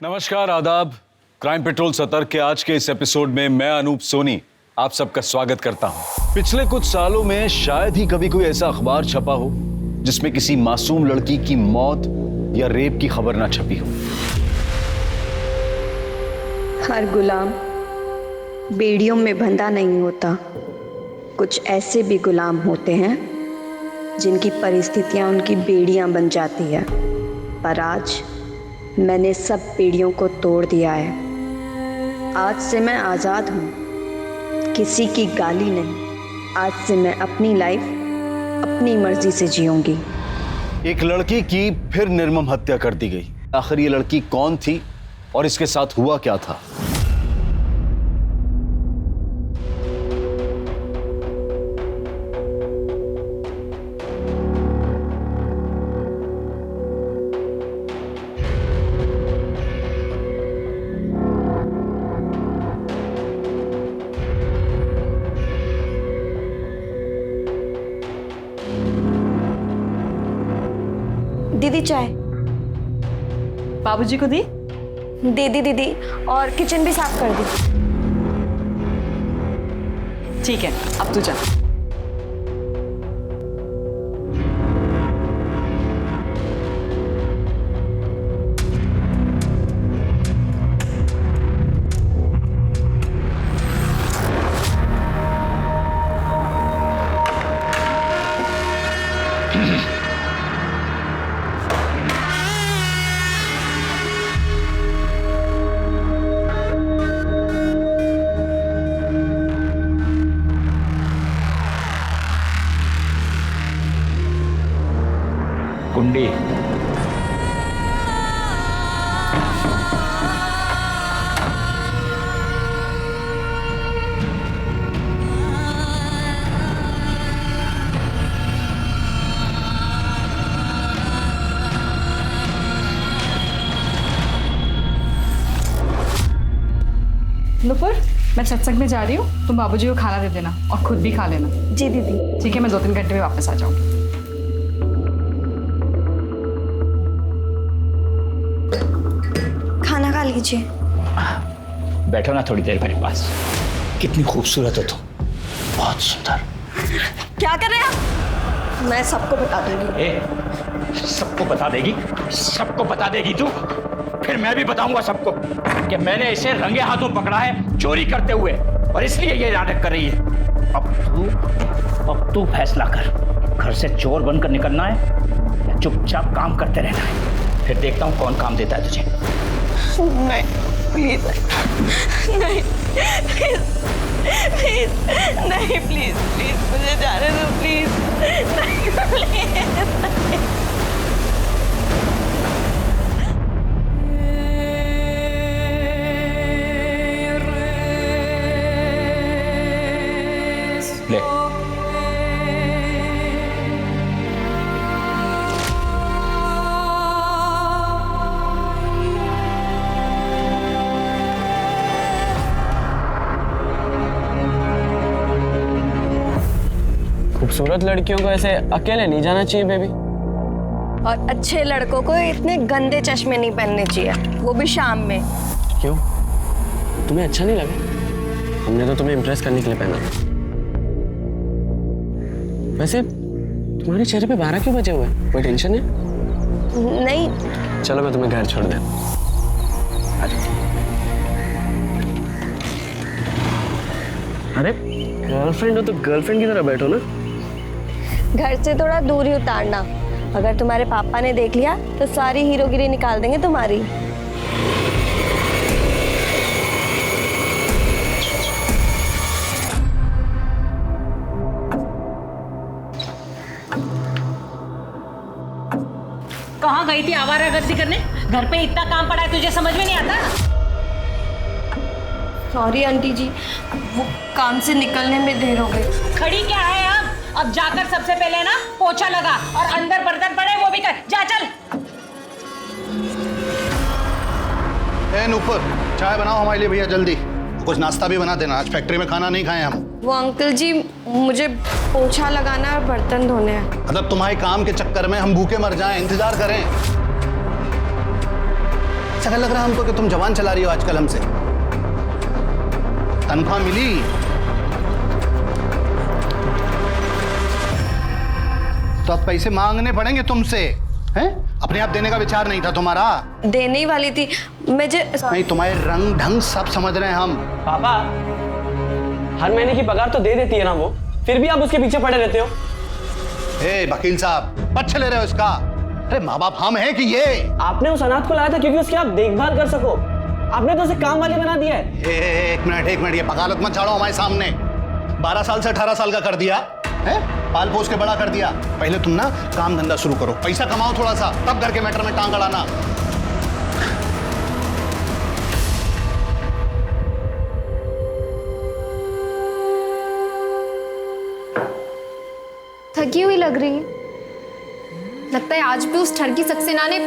नमस्कार, आदाब। Crime petrol सतर्क के आज के इस एपिसोड में मैं अनूप सोनी आप सबका स्वागत करता हूं। पिछले कुछ सालों में शायद ही कभी कोई ऐसा अखबार छपा हो जिसमें किसी मासूम लड़की की मौत या रेप की खबर ना छपी हो। हर गुलाम बेड़ियों में बंधा नहीं होता। कुछ ऐसे भी गुलाम होते हैं जिनकी परिस्थितियां उनकी बेड़ियां बन जाती है। पर आज मैंने सब बेड़ियों को तोड़ दिया है। आज से मैं आज़ाद हूँ, किसी की गाली नहीं। आज से मैं अपनी लाइफ अपनी मर्जी से जीऊंगी। एक लड़की की फिर निर्मम हत्या कर दी गई। आखिर ये लड़की कौन थी और इसके साथ हुआ क्या था? दीदी चाय। बाबूजी को दी? दे दी दीदी, और किचन भी साफ कर दी। ठीक है, अब तू जा। कुंडी नुपुर, मैं सत्संग में जा रही हूँ, तुम बाबूजी को खाना दे देना और खुद भी खा लेना। जी दीदी। ठीक है, मैं 2-3 घंटे में वापस आ जाऊँगी। खाना खा लीजिए। बैठो ना थोड़ी देर मेरे पास। कितनी खूबसूरत हो तुम, बहुत सुंदर। क्या कर रहे हैं आप? मैं सबको बता दूंगी। सबको बता देगी? सबको बता देगी तू? फिर मैं भी बताऊंगा सबको कि मैंने इसे रंगे हाथों पकड़ा है चोरी करते हुए, और इसलिए ये नाटक कर रही है। अब तू फैसला कर, घर से चोर बनकर निकलना है या चुपचाप काम करते रहना है। फिर देखता हूँ कौन काम देता है तुझे। नहीं प्लीज, नहीं प्लीज, प्लीज नहीं, प्लीज प्लीज मुझे जाने दो, प्लीज नहीं, प्लीज। ले खूबसूरत लड़कियों को ऐसे अकेले नहीं जाना चाहिए बेबी। और अच्छे लड़कों को इतने गंदे चश्मे नहीं पहनने चाहिए, वो भी शाम में। क्यों, तुम्हें अच्छा नहीं लगा? हमने तो तुम्हें इम्प्रेस करने के लिए पहना था। वैसे तुम्हारे चेहरे पे 12 क्यों बजे हुए? कोई टेंशन है? नहीं। चलो मैं तुम्हें घर छोड़ दे। अरे गर्लफ्रेंड हो तो गर्लफ्रेंड की तरह बैठो ना। घर से थोड़ा दूर ही उतारना, अगर तुम्हारे पापा ने देख लिया तो सारी हीरोगिरी निकाल देंगे तुम्हारी। कहाँ गई थी आवारागर्दी करने? घर पे इतना काम पड़ा है, तुझे समझ में नहीं आता? सॉरी आंटी जी, वो काम से निकलने में देर हो गई। खड़ी क्या है अब जाकर सबसे पहले ना पोछा लगा, और अंदर बर्तन पड़े वो भी कर। जा चल। नूपुर, चाय बनाओ हमारे लिए भैया जल्दी। कुछ नाश्ता भी बना देना, आज फैक्ट्री में खाना नहीं खाए हम। वो अंकल जी, मुझे पोछा लगाना और बर्तन धोने हैं। मतलब तुम्हारे काम के चक्कर में हम भूखे मर जाएं, इंतजार करें। ऐसा लग रहा है हमको कि तुम जवान चला रही हो आजकल हमसे। तनख्वाह मिली? तो अब पैसे मांगने पड़ेंगे तुमसे, हैं? अपने आप देने का विचार नहीं था तुम्हारा? देने ही वाली थी मुझे। नहीं, तुम्हारे रंग ढंग सब समझ रहे हैं हम। पापा, हर महीने की पगार तो दे देती है ना वो, फिर भी आप उसके पीछे पड़े रहते हो। ए वकील साहब, पक्ष ले रहे हो इसका? अरे माँ बाप हम हैं कि ये? आपने उस अनाथ को लाया था क्योंकि उसकी आप देखभाल कर सको। आपने तो उसे काम वाली बना दिया है। एक मिनट, ये बगालत मत झाड़ो हमारे सामने। 12 साल से 18 साल का कर दिया है, पाल पोस के बड़ा कर दिया। पहले तुम ना काम धंधा शुरू करो, पैसा कमाओ थोड़ा सा, तब घर के मैटर में टांग अड़ाना। थकी हुई लग रही है। लगता है आज भी उस ठरकी सक्सेना ने।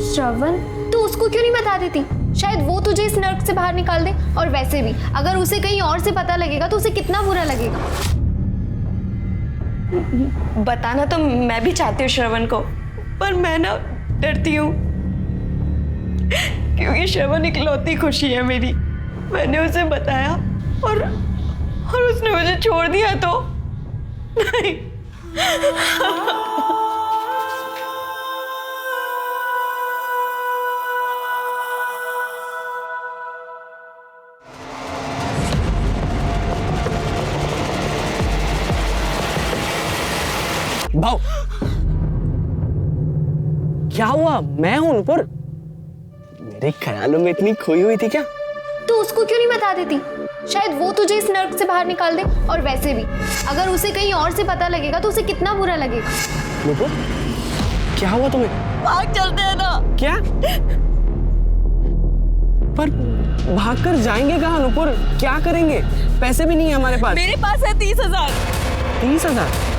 श्रवण, तू उसको क्यों नहीं बता देती? शायद वो तुझे इस नर्क से बाहर निकाल दे। और वैसे भी अगर उसे कहीं और से पता लगेगा तो उसे कितना बुरा लगेगा। बताना तो मैं भी चाहती हूँ श्रवण को, पर मैं ना डरती हूँ, क्योंकि श्रवण इकलौती खुशी है मेरी। मैंने उसे बताया और उसने मुझे छोड़ दिया तो नहीं। भाव, क्या हुआ? मैं हूं नुपुर। मेरे ख्यालों में इतनी खोई हुई थी क्या? तू उसको क्यों नहीं बता देती? शायद वो तुझे इस नर्क से बाहर निकाल दे। और वैसे भी अगर उसे कहीं और से पता लगेगा तो उसे कितना बुरा लगेगा। नुपुर, क्या हुआ तुम्हें? भाग चलते हैं ना। क्या? पर भागकर जाएंगे कहाँ नुपुर? क्या करेंगे? पैसे भी नहीं है हमारे पास। मेरे पास है 30,000। 30,000?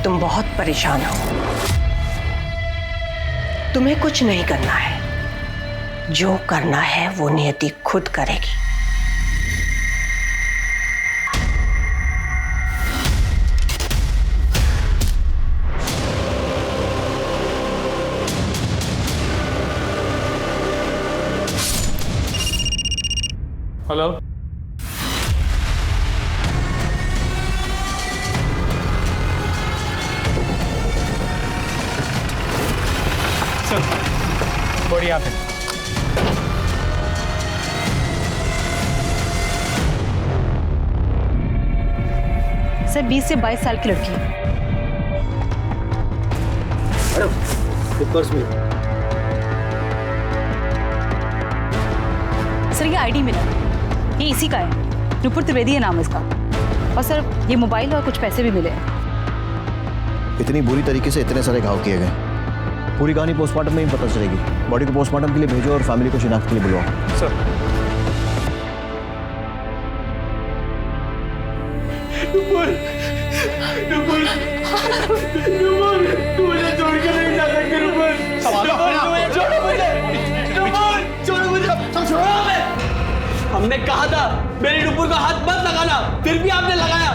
तुम बहुत परेशान हो। तुम्हें कुछ नहीं करना है, जो करना है वो नियति खुद करेगी। हेलो, बढ़िया पे सर 20 से 22 साल की लड़की है। सर ये आईडी मिला, ये इसी का है। नुपुर त्रिवेदी है नाम इसका। और सर ये मोबाइल और कुछ पैसे भी मिले। इतनी बुरी तरीके से इतने सारे घाव किए गए। पूरी कहानी पोस्टमार्टम में ही पता चलेगी। बॉडी को पोस्टमार्टम के लिए भेजो और फैमिली को शिनाख्त के लिए बुलवाओ। सर। नुपुर, नुपुर, नुपुर, तू मुझे छोड़ के नहीं जा सकती नुपुर। छोड़ो मुझे, नुपुर, छोड़ो मुझे, छोड़ो हमें। हमने कहा था मेरी नुपुर को हाथ मत लगाना, फिर भी आपने लगाया।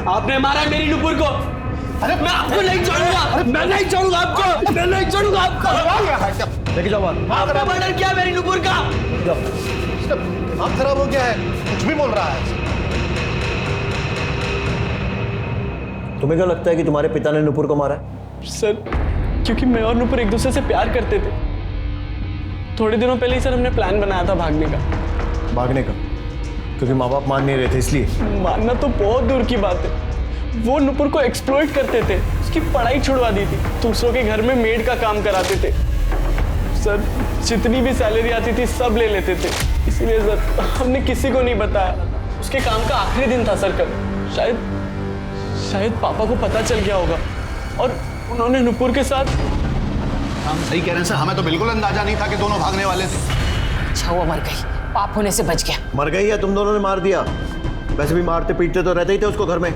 आपने मारा मेरी नुपुर को। अरे मैं आपको नहीं छोड़ूंगा, मैं नहीं छोड़ूंगा आपको, मैं नहीं छोड़ूंगा आपको। लेके जाओ बाहर। आपने मर्डर किया मेरी नुपुर का। दिमाग खराब हो गया है, कुछ भी बोल रहा है। तुम्हें क्या लगता है कि तुम्हारे पिता ने नुपुर को मारा है? सर, क्योंकि मैं और नुपुर एक दूसरे से प्यार करते थे। थोड़े दिनों पहले ही सर हमने प्लान बनाया था भागने का। भागने का? क्योंकि माँ बाप मान नहीं रहे थे इसलिए? मानना तो बहुत दूर की बात है। वो नुपुर को एक्सप्लॉइट करते थे, उसकी पढ़ाई छुड़वा दी थी, दूसरों के घर में मेड का काम कराते थे। सर जितनी भी सैलरी आती थी सब ले लेते थे। इसीलिए सर हमने किसी को नहीं बताया। उसके काम का आखिरी दिन था सर कल। शायद पापा को पता चल गया होगा और उन्होंने नुपुर के साथ। हम सही कह रहे हैं सर, हमें तो बिल्कुल अंदाजा नहीं था कि दोनों भागने वाले थे। अच्छा वो मर गई, पाप होने से बच गया। मर गई या तुम दोनों ने मार दिया? वैसे भी मारते पीटते तो रहते ही थे उसको घर में।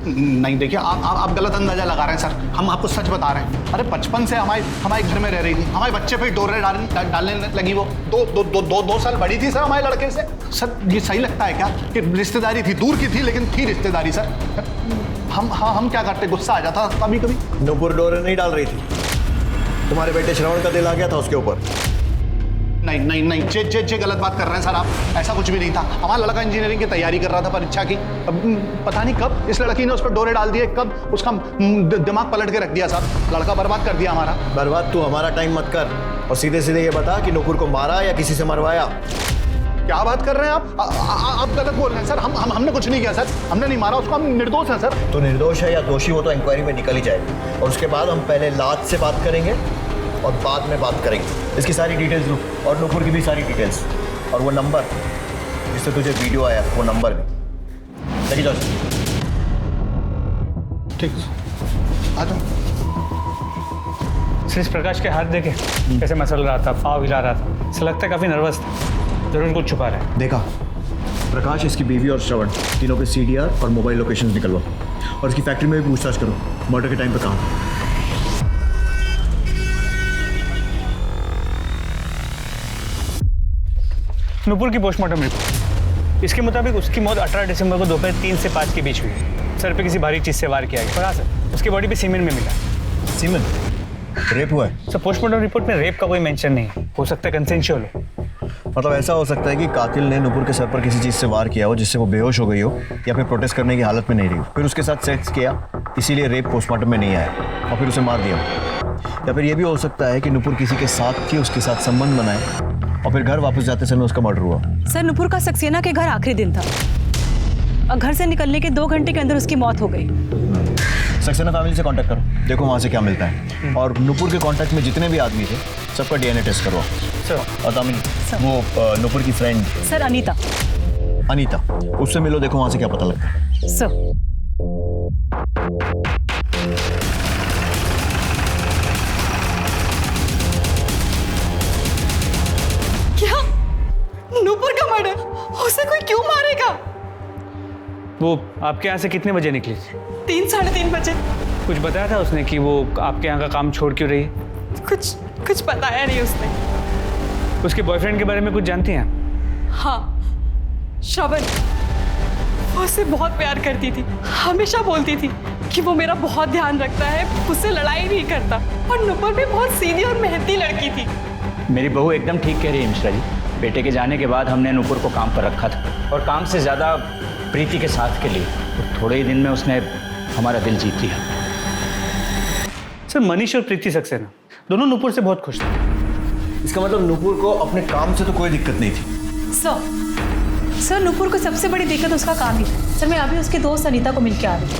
नहीं देखिए, आप गलत अंदाजा लगा रहे हैं सर। हम आपको सच बता रहे हैं। अरे बचपन से हमारे घर में रह रही थी, हमारे बच्चे पे डोरे डालने लगी। वो दो साल बड़ी थी सर हमारे लड़के से। सर ये सही लगता है क्या कि रिश्तेदारी थी, दूर की थी लेकिन थी रिश्तेदारी सर। हम क्या करते, गुस्सा आ जाता कभी कभी। नूपुर डोरे नहीं डाल रही थी, तुम्हारे बेटे श्रवण का दिल आ गया था उसके ऊपर। नहीं जे गलत बात कर रहे हैं सर आप। ऐसा कुछ भी नहीं था। हमारा लड़का इंजीनियरिंग की तैयारी कर रहा था, परीक्षा की। अब पता नहीं कब इस लड़की ने उस पर डोरे डाल दिए, कब उसका दिमाग पलट के रख दिया साहब। लड़का बर्बाद कर दिया हमारा। बर्बाद तू हमारा टाइम मत कर और सीधे सीधे ये बता कि नूपुर को मारा या किसी से मरवाया। क्या बात कर रहे हैं आप गलत बोल रहे हैं सर। हमने कुछ नहीं किया सर, हमने नहीं मारा उसको, हम निर्दोष हैं सर। तो निर्दोष है या दोषी वो तो इंक्वायरी में निकल ही जाएगी, और उसके बाद हम पहले लाज से बात करेंगे और बाद में बात करेंगे। इसकी सारी डिटेल्स लो और नूपुर की भी सारी डिटेल्स, और वो नंबर जिससे तुझे वीडियो आया वो नंबर भी। लेके जाओ। ठीक है, आ जाओ। सिर्फ प्रकाश के हाथ देखे कैसे मसल रहा था, पाँव हिला रहा था, ऐसा लगता है काफी नर्वस था, जरूर कुछ छुपा रहा है। देखा, प्रकाश, इसकी बीवी और श्रवण तीनों के CDR और मोबाइल लोकेशंस निकलवा, और इसकी फैक्ट्री में भी पूछताछ करो मर्डर के टाइम पे कहाँ था। नूपुर की पोस्टमार्टम रिपोर्ट, इसके मुताबिक उसकी मौत 18 दिसंबर को दोपहर 3 से 5 के बीच हुई है। सर पे किसी भारी चीज से वार किया गया। और हाँ सर, उसकी बॉडी पे सीमेंट में मिला। सीमेंट? रेप हुआ है? सर पोस्टमार्टम रिपोर्ट में रेप का कोई मेंशन नहीं है, हो सकता है कंसेंशुअल हो। मतलब ऐसा हो सकता है कि कातिल ने नूपुर के सर पर किसी चीज़ से वार किया हो जिससे वो बेहोश हो गई हो, या फिर प्रोटेस्ट करने की हालत में नहीं रही हो, फिर उसके साथ सेक्स किया, इसीलिए रेप पोस्टमार्टम में नहीं आया और फिर उसे मार दिया। या फिर ये भी हो सकता है कि नूपुर किसी के साथ थी, उसके साथ संबंध बनाए और फिर घर वापस जाते समय उसका मर्डर हुआ। सर नूपुर का सक्सेना के घर आखिरी दिन था और घर से निकलने के 2 घंटे के अंदर उसकी मौत हो गई। सक्सेना फैमिली से कांटेक्ट करो, देखो वहाँ से क्या मिलता है, और नूपुर के कांटेक्ट में जितने भी आदमी थे सबका DNA टेस्ट करवाओ। सर और दामिनी, वो नूपुर की फ्रेंड सर अनीता, उससे मिलो, देखो वहाँ से क्या पता लगता है। सर क्या नूपुर का मर्डर? उसे कोई क्यों मारेगा? वो आपके यहाँ से कितने बजे निकली? 3 साढ़े 3 बजे। कुछ बताया था उसने कि वो आपके यहाँ का काम छोड़ क्यों रही है? कुछ बताया नहीं उसने। उसके बॉयफ्रेंड के बारे में कुछ जानती हैं? हाँ, श्रवण, वो उससे बहुत प्यार करती थी। हमेशा बोलती थी कि वो मेरा बहुत ध्यान रखता है, मुझसे लड़ाई नहीं करता। और नूपुर भी बहुत सीधी और मेहनती लड़की थी। मेरी बहू एकदम ठीक कह रही है मिश्रा जी। बेटे के जाने के बाद हमने नूपुर को काम पर रखा था, और काम से ज़्यादा प्रीति के साथ के लिए। तो थोड़े ही दिन में उसने हमारा दिल जीत लिया। सर मनीष और प्रीति सक्सेना दोनों नूपुर से बहुत खुश थे। इसका मतलब नूपुर को अपने काम से तो कोई दिक्कत नहीं थी। सर नूपुर को सबसे बड़ी दिक्कत उसका काम ही था। सर मैं अभी उसकी दोस्त अनीता को मिलके आ रही हूँ।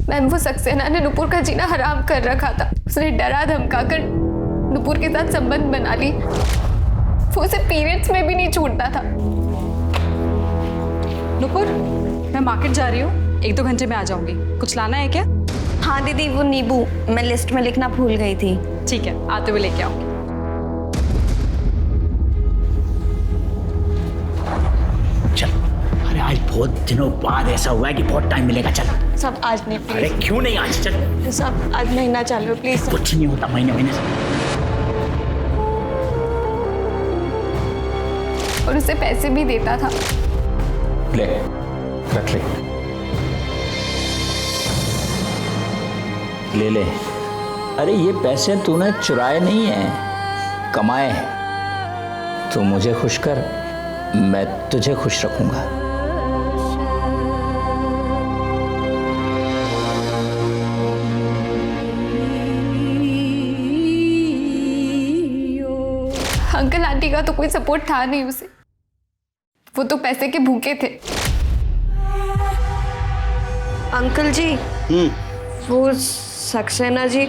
मैम, वो सक्सेना ने नूपुर का जीना हराम कर रखा था। उसने डरा धमका कर नूपुर के साथ संबंध बना ली। वो उसे पीरियड्स में भी नहीं छूटता था। नूपुर, मैं मार्केट जा रही हूँ, 1-2 घंटे में आ जाऊंगी। कुछ लाना है क्या? हाँ दीदी, वो नींबू मैं लिस्ट में लिखना भूल गई थी। ठीक है, आते हुए लेके आऊंगी। चल, अरे आज बहुत दिनों बाद ऐसा हुआ है कि बहुत टाइम मिलेगा। चल सब आज नहीं अरे प्लीज। क्यों नहीं आज? चल, सब आज महीना चालू प्लीज। कुछ नहीं होता महीने से। और उसे पैसे भी देता था। ले, रख ले। अरे ये पैसे तूने चुराए नहीं हैं, कमाए हैं। तू मुझे खुश कर, मैं तुझे खुश रखूंगा। अंकल आंटी का तो कोई सपोर्ट था नहीं उसे। वो तो पैसे के भूखे थे। अंकल जी, वो सक्सेना जी,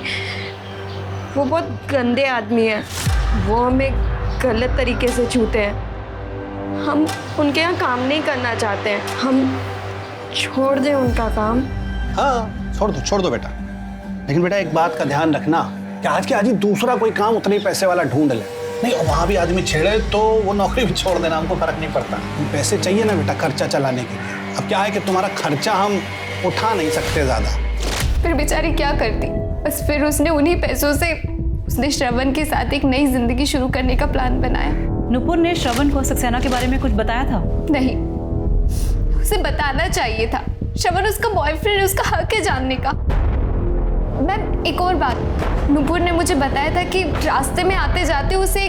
वो बहुत गंदे आदमी हैं। वो हमें गलत तरीके से छूते हैं। हम उनके यहाँ काम नहीं करना चाहते हैं। हम छोड़ दें उनका काम। हाँ, छोड़ दो बेटा। लेकिन बेटा एक बात का ध्यान रखना कि आज के आज ही दूसरा कोई काम उतने पैसे वाला ढूंढ ले। नहीं, वहाँ भी आदमी छेड़े तो वो नौकरी भी छोड़ देना, हमको फर्क नहीं पड़ता। पैसे चाहिए ना बेटा खर्चा चलाने के लिए। अब क्या है कि तुम्हारा खर्चा हम उठा नहीं सकते ज्यादा। फिर बेचारी क्या करती, बस फिर उसने उन्हीं पैसों से उसने श्रवण के साथ एक नई जिंदगी शुरू करने का प्लान बनाया। नुपुर ने श्रवण को सक्सेना के बारे में कुछ बताया था? नहीं, उसे बताना चाहिए था। श्रवण उसका बॉयफ्रेंड है, उसका हक है जानने का। मैम एक और बात, नुपुर ने मुझे बताया था कि रास्ते में आते जाते उसे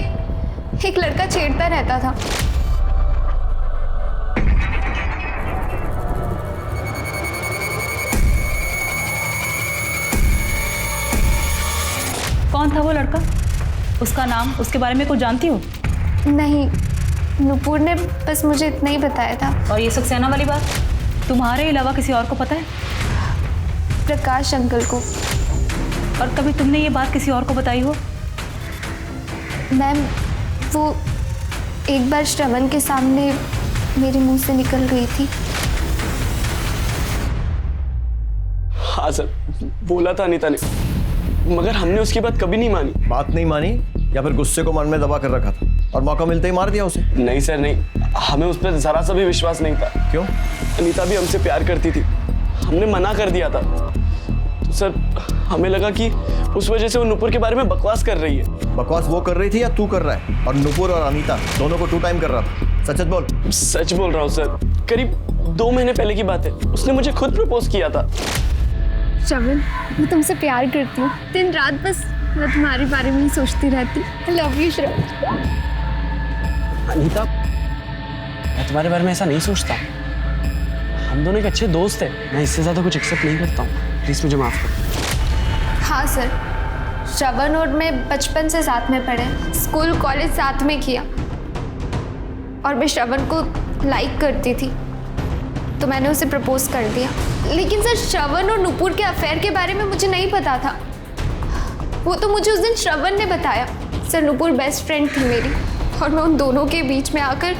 एक लड़का छेड़ता रहता था। कौन था वो लड़का? उसका नाम, उसके बारे में कुछ जानती हो? नहीं, नुपुर ने बस मुझे इतना ही बताया था। और ये सक्सेना वाली बात तुम्हारे अलावा किसी और को पता है? प्रकाश अंकल को। और कभी तुमने ये बात किसी और को बताई हो? मैम वो एक बार श्रवण के सामने मेरे मुंह से निकल गई थी। हाँ सर, बोला था अनीता ने, मगर हमने उसकी बात कभी नहीं मानी। बात नहीं मानी या फिर गुस्से को मन में दबा कर रखा था और मौका मिलते ही मार दिया उसे? नहीं सर नहीं, हमें उस पर जरा सा भी विश्वास नहीं था। क्यों? अनीता भी हमसे प्यार करती थी, हमने मना कर दिया था। तो सर हमें लगा कि उस वजह से वो नुपुर के बारे में बकवास कर रही है। बकवास वो कर रही थी या तू कर रहा है? और नुपुर और अनीता दोनों को 2 टाइम कर रहा था। सच सच बोल। सच बोल रहा हूँ सर, करीब 2 महीने पहले की बात है। उसने मुझे खुद प्रपोज किया था। श्रवण, मैं तुमसे प्यार करती हूँ। दिन रात बस मैं तुम्हारे बारे में ही सोचती रहती। आई लव यू श्रवण। अनीता, मैं तुम्हारे बारे में ऐसा नहीं सोचता। हम दोनों एक अच्छे दोस्त हैं। मैं इससे ज्यादा कुछ एक्सेप्ट नहीं करता हूँ। प्लीज मुझे माफ कर। हाँ सर, श्रवण और मैं बचपन से साथ में पढ़े, स्कूल कॉलेज साथ में किया। और मैं श्रवण को लाइक करती थी, तो मैंने उसे प्रपोज कर दिया। लेकिन सर श्रवण और नुपुर के अफेयर के बारे में मुझे नहीं पता था। वो तो मुझे उस दिन श्रवण ने बताया। सर नुपुर बेस्ट फ्रेंड थी मेरी, और मैं उन दोनों के बीच में आकर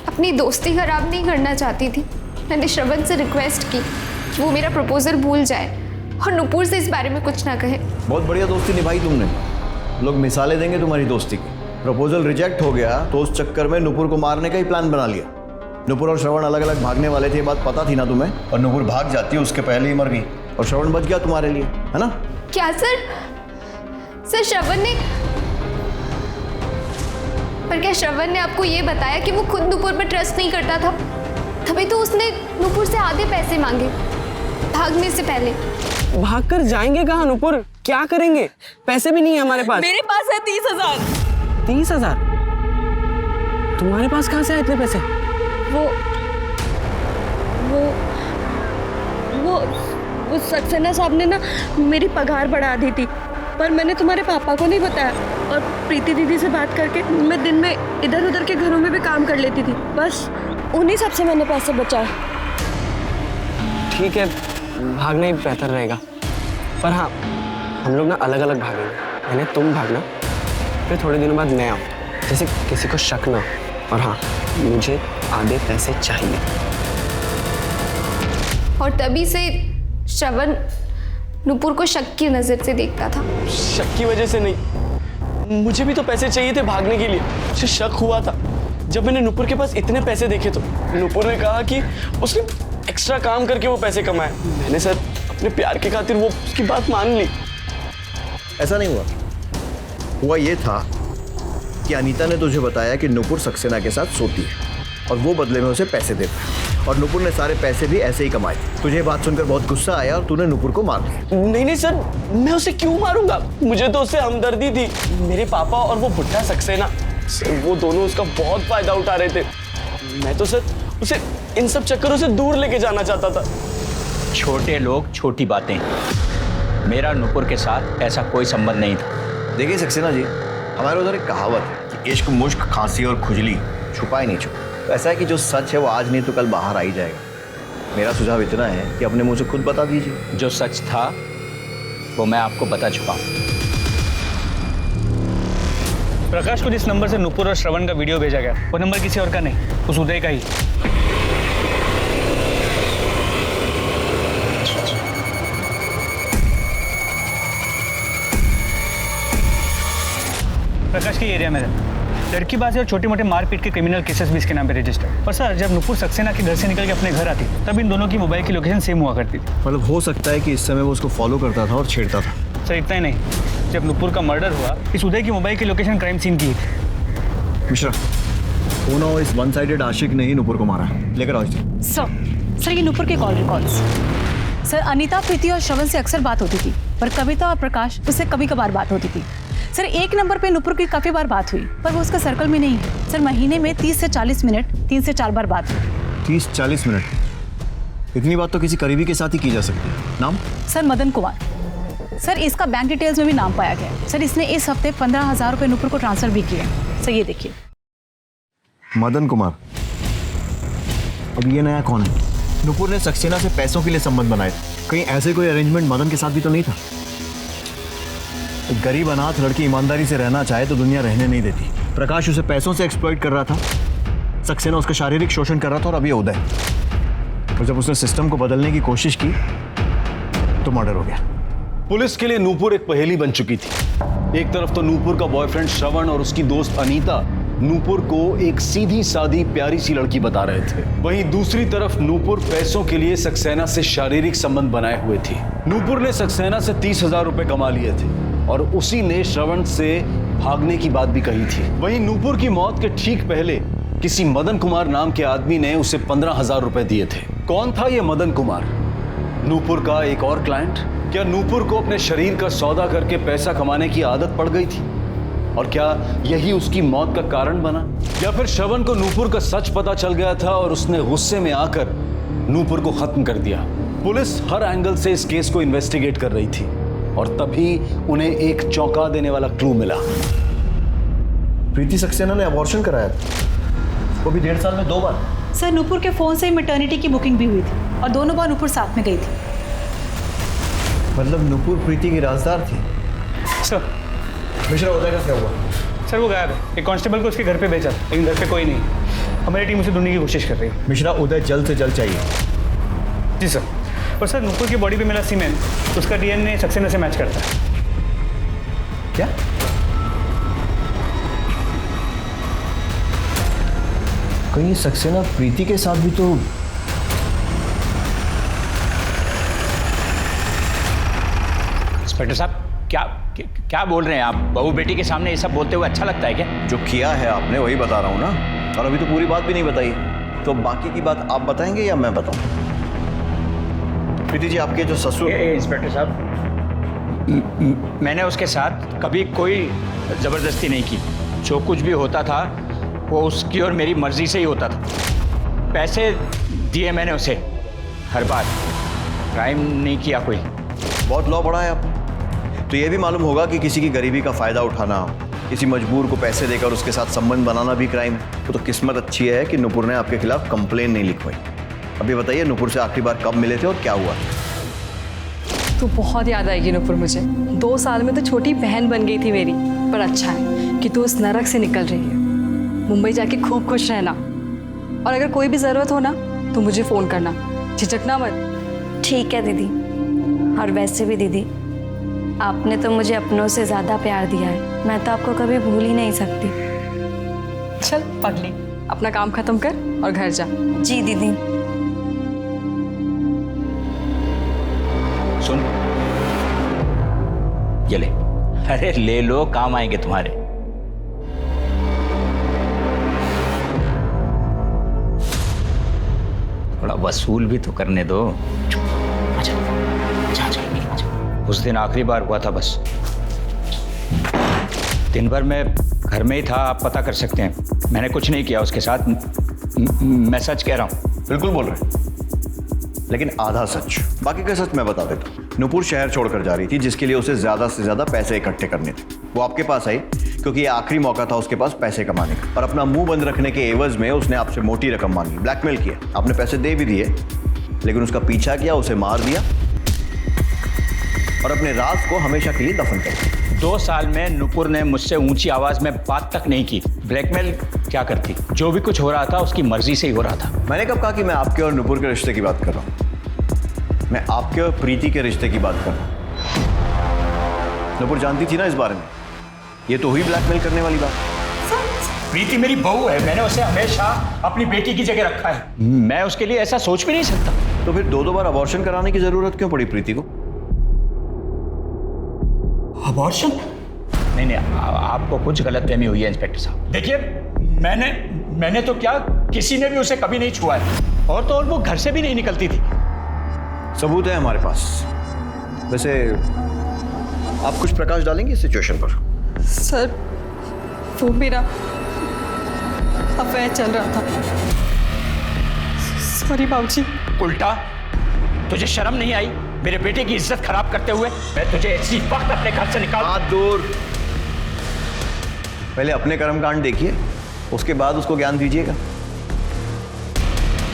अपनी दोस्ती खराब नहीं करना चाहती थी। मैंने श्रवण से रिक्वेस्ट की कि वो मेरा प्रपोजल भूल जाए और नुपुर से इस बारे में कुछ ना कहे। बहुत बढ़िया दोस्ती निभाई तुमने। लोग मिसालें देंगे तुम्हारी दोस्ती की। प्रपोजल रिजेक्ट हो गया तो उस चक्कर में नुपुर को मारने का ही प्लान बना लिया। नुपुर और श्रवण अलग अलग भागने वाले थे, ये बात पता थी ना तुम्हें? और नुपुर भाग जाती है, उसके पहले ही मर गई और श्रवण बच गया तुम्हारे लिए, है ना? क्या सर? सर श्रवण ने, पर क्या श्रवण ने आपको ये बताया कि वो खुद नुपुर पर ट्रस्ट नहीं करता था? तभी तो उसने नुपुर से आधे पैसे मांगे भागने से पहले। भाग कर जाएंगे कहाँ नुपुर? क्या करेंगे? पैसे भी नहीं है हमारे पास। मेरे पास है 30,000। 30,000? तुम्हारे पास कहाँ से आए इतने पैसे? वो सक्सेना साहब ने ना मेरी पगार बढ़ा दी थी, पर मैंने तुम्हारे पापा को नहीं बताया। और प्रीति दीदी से बात करके मैं दिन में इधर उधर के घरों में भी काम कर लेती थी। बस उन्हीं सब से मैंने पैसे बचाए। ठीक है, भागना ही बेहतर रहेगा। पर हाँ, हम लोग ना अलग अलग भागेंगे। पहले तुम भागना, फिर थोड़े दिनों बाद मैं आऊँ, जैसे किसी को शक ना। और हाँ, मुझे आधे पैसे चाहिए। और तभी से श्रवण नुपुर को शक की नजर से देखता था। शक की वजह से नहीं, मुझे भी तो पैसे चाहिए थे भागने के लिए। मुझे शक हुआ था जब मैंने नुपुर के पास इतने पैसे देखे। तो नुपुर ने कहा कि उसने एक्स्ट्रा काम करके वो पैसे कमाए। मैंने सर अपने प्यार के खातिर वो उसकी बात मान ली। ऐसा नहीं हुआ ये था कि अनीता ने तुझे बताया कि नुपुर सक्सेना के साथ सोती है और वो बदले में उसे पैसे देता है, और नुपुर ने सारे पैसे भी ऐसे ही कमाए। तुझे बात सुनकर बहुत गुस्सा आया और तूने नुपुर को मार दिया। नहीं सर, मैं उसे क्यों मारूंगा? मुझे तो उससे हमदर्दी थी। मेरे पापा और वो बुढ़ा सक्सेना, वो दोनों उसका बहुत फायदा उठा रहे थे। मैं तो सर उसे इन सब चक्करों से दूर लेके जाना चाहता था। छोटे लोग छोटी बातें। मेरा नुपुर के साथ ऐसा कोई संबंध नहीं था। देखिए सक्सेना जी, हमारे उधर एक कहावत है कि इश्क, मुश्क, खांसी और खुजली छुपाए नहीं छुपा। तो ऐसा है कि जो सच है वो आज नहीं तो कल बाहर आ ही जाएगा। मेरा सुझाव इतना है कि अपने मुंह से खुद बता दीजिए। जो सच था वो मैं आपको बता चुका हूँ। प्रकाश को जिस नंबर से नुपुर और श्रवण का वीडियो भेजा गया, वो नंबर किसी और का नहीं, उस उदय का ही। प्रकाश के एरिया में लड़की बाजी और छोटे मोटे मारपीट के क्रिमिनल केसेस भी इसके नाम पे रजिस्टर। और सर जब नुपुर सक्सेना के घर से निकल के अपने घर आती तब इन दोनों की मोबाइल की लोकेशन सेम हुआ करती थी। मतलब हो सकता है कि इस समय वो उसको फॉलो करता था और छेड़ता था। सर इतना ही नहीं, जब नुपुर का मर्डर हुआ इस उदय की मोबाइल की लोकेशन क्राइम सीन की थी। मिश्रा, वो ना इस वन साइडेड आशिक ने ही नुपुर को मारा। लेकर आओ इसे। सर ये नुपुर के कॉल रिकॉर्ड्स। सर अनीता, प्रीति और श्रवण से अक्सर बात होती थी, पर कविता और प्रकाश उससे कभी कभार बात होती थी। सर एक नंबर पे नुपुर की काफी बार बात हुई, पर वो उसका सर्कल में नहीं है। सर महीने में 30 से 40 मिनट 3 से 4 बार बात हुई। 30-40 मिनट? इतनी बात तो किसी करीबी के साथ ही की जा सकती है। नाम? सर मदन कुमार। सर इसका बैंक डिटेल्स में भी नाम पाया गया। सर इसने इस हफ्ते 15,000 रुपए नुपुर को ट्रांसफर भी किए। सर ये देखिए। मदन कुमार। अब ये नया कौन है? नुपुर ने सक्सेना से पैसों के लिए संबंध बनाए थे। कहीं ऐसे कोई अरेंजमेंट मदन के साथ भी तो नहीं था? एक गरीब अनाथ लड़की ईमानदारी से रहना चाहे तो दुनिया रहने नहीं देती। प्रकाश उसे पैसों से एक्सप्लॉइट कर रहा था, सक्सेना उसका शारीरिक शोषण कर रहा था, और अब ये उदय। और जब उसने सिस्टम को बदलने की कोशिश की तो मर्डर हो गया। पुलिस के लिए नूपुर एक पहेली बन चुकी थी। एक तरफ तो नूपुर का बॉयफ्रेंड श्रवण और उसकी दोस्त अनीता नूपुर को एक सीधी सादी प्यारी सी लड़की बता रहे थे, वहीं दूसरी तरफ नूपुर पैसों के लिए सक्सेना से शारीरिक संबंध बनाए हुए थी। नूपुर ने सक्सेना से 30,000 रुपए कमा लिए थे और उसी ने श्रवण से भागने की बात भी कही थी। वहीं नूपुर की मौत के ठीक पहले किसी मदन कुमार नाम के आदमी ने उसे 15,000 रुपए दिए थे। कौन था यह मदन कुमार? नूपुर का एक और क्लाइंट? क्या नूपुर को अपने शरीर का सौदा करके पैसा कमाने की आदत पड़ गई थी और क्या यही उसकी मौत का कारण बना? या फिर श्रवण को नूपुर का सच पता चल गया था और उसने गुस्से में आकर नूपुर को खत्म कर दिया? पुलिस हर एंगल से इस केस को इन्वेस्टिगेट कर रही थी और तभी उन्हें एक चौंका देने वाला क्लू मिला। प्रीति सक्सेना ने अबॉर्शन कराया था, वो भी 1.5 साल में 2 बार। सर नूपुर के फोन से मैटरनिटी की बुकिंग भी हुई थी और दोनों बार नूपुर साथ में गई थी। मतलब नूपुर प्रीति की राजदार थी। सर मिश्रा, उदय का क्या हुआ? सर वो गायब है। एक कांस्टेबल को उसके घर पे भेजा लेकिन घर पे कोई नहीं। हमारी टीम उसे ढूंढने की कोशिश कर रही है। मिश्रा, उदय जल्द से जल्द चाहिए। जी सर। पर सर नूपुर की बॉडी पे मिला सीमेन, उसका डीएनए सक्सेना से मैच करता है। क्या? कहीं सक्सेना प्रीति के साथ भी तो? इंस्पेक्टर साहब, क्या बोल रहे हैं आप? बहू बेटी के सामने ये सब बोलते हुए अच्छा लगता है क्या? जो किया है आपने वही बता रहा हूँ ना, और अभी तो पूरी बात भी नहीं बताई। तो बाकी की बात आप बताएंगे या मैं बताऊं? प्रीति जी, आपके जो ससुर। इंस्पेक्टर साहब, मैंने उसके साथ कभी कोई ज़बरदस्ती नहीं की। जो कुछ भी होता था वो उसकी और मेरी मर्जी से ही होता था। पैसे दिए मैंने उसे हर बार, क्राइम नहीं किया कोई। बहुत लॉ पढ़ा है आप। तो ये भी मालूम होगा कि किसी की गरीबी का फ़ायदा उठाना, किसी मजबूर को पैसे देकर उसके साथ संबंध बनाना भी क्राइम है। तो किस्मत अच्छी है कि नुपुर ने आपके खिलाफ कंप्लेन नहीं लिखवाई। अभी बताइए, नुपुर से आखिरी बार कब मिले थे और क्या हुआ? तो बहुत याद आएगी नुपुर मुझे। 2 साल में तो छोटी बहन बन गई थी मेरी। पर अच्छा है कि तू उस नरक से निकल रही है। मुंबई जाके खूब खुश रहना, और अगर कोई भी ज़रूरत हो ना तो मुझे फ़ोन करना, झिझकना मत। ठीक है दीदी। और वैसे भी दीदी, आपने तो मुझे अपनों से ज़्यादा प्यार दिया है। मैं तो आपको कभी भूल ही नहीं सकती। चल पगली, अपना काम खत्म कर और घर जा। जी दीदी। सुन, ये ले। अरे ले लो, काम आएंगे तुम्हारे। थोड़ा वसूल भी तो करने दो। आजा, आजा, आजा, आजा। उस दिन आखिरी बार हुआ था बस। दिन भर मैं घर में ही था, आप पता कर सकते हैं। मैंने कुछ नहीं किया उसके साथ। मैं सच कह रहा हूँ। बिल्कुल बोल रहे हैं, लेकिन आधा सच। बाकी का सच मैं बता देता हूँ। नुपुर शहर छोड़कर जा रही थी, जिसके लिए उसे ज़्यादा से ज़्यादा पैसे इकट्ठे करने थे। वो आपके पास आई क्योंकि ये आखिरी मौका था उसके पास पैसे कमाने का, और अपना मुंह बंद रखने के एवज में उसने आपसे मोटी रकम मांगी, ब्लैकमेल किया। आपने पैसे दे भी दिए, लेकिन उसका पीछा किया, उसे मार दिया और अपने राज को हमेशा के लिए दफन कर दिया। 2 साल में नुपुर ने मुझसे ऊंची आवाज में बात तक नहीं की। ब्लैकमेल क्या करती? जो भी कुछ हो रहा था उसकी मर्जी से ही हो रहा था। मैंने कब कहा कि मैं आपके और नुपुर के रिश्ते की बात कर रहा हूँ? मैं आपके और प्रीति के रिश्ते की बात कर रहा हूँ। नुपुर जानती थी ना इस बारे में। ये तो हुई ब्लैकमेल करने वाली बात। प्रीति मेरी बहू है, मैंने उसे हमेशा अपनी बेटी की जगह रखा है। मैं उसके लिए ऐसा सोच भी नहीं सकता। तो फिर दो बार अबॉर्शन कराने की जरूरत क्यों पड़ी प्रीति को? अबॉर्शन? नहीं, आपको कुछ गलतफहमी हुई है इंस्पेक्टर साहब। देखिए, मैंने तो क्या, किसी ने भी उसे कभी नहीं छुआ है, और तो और वो घर से भी नहीं निकलती थी। सबूत है हमारे पास। वैसे आप कुछ प्रकाश डालेंगे इस सिचुएशन पर? सर, वो मेरा अफेयर चल रहा था। सॉरी बाबूजी। उल्टा तुझे शर्म नहीं आई मेरे बेटे की इज्जत खराब करते हुए? मैं तुझे इसी वक्त अपने घर से निकाल। हाथ दूर। पहले अपने कर्मकांड देखिए, उसके बाद उसको ज्ञान दीजिएगा।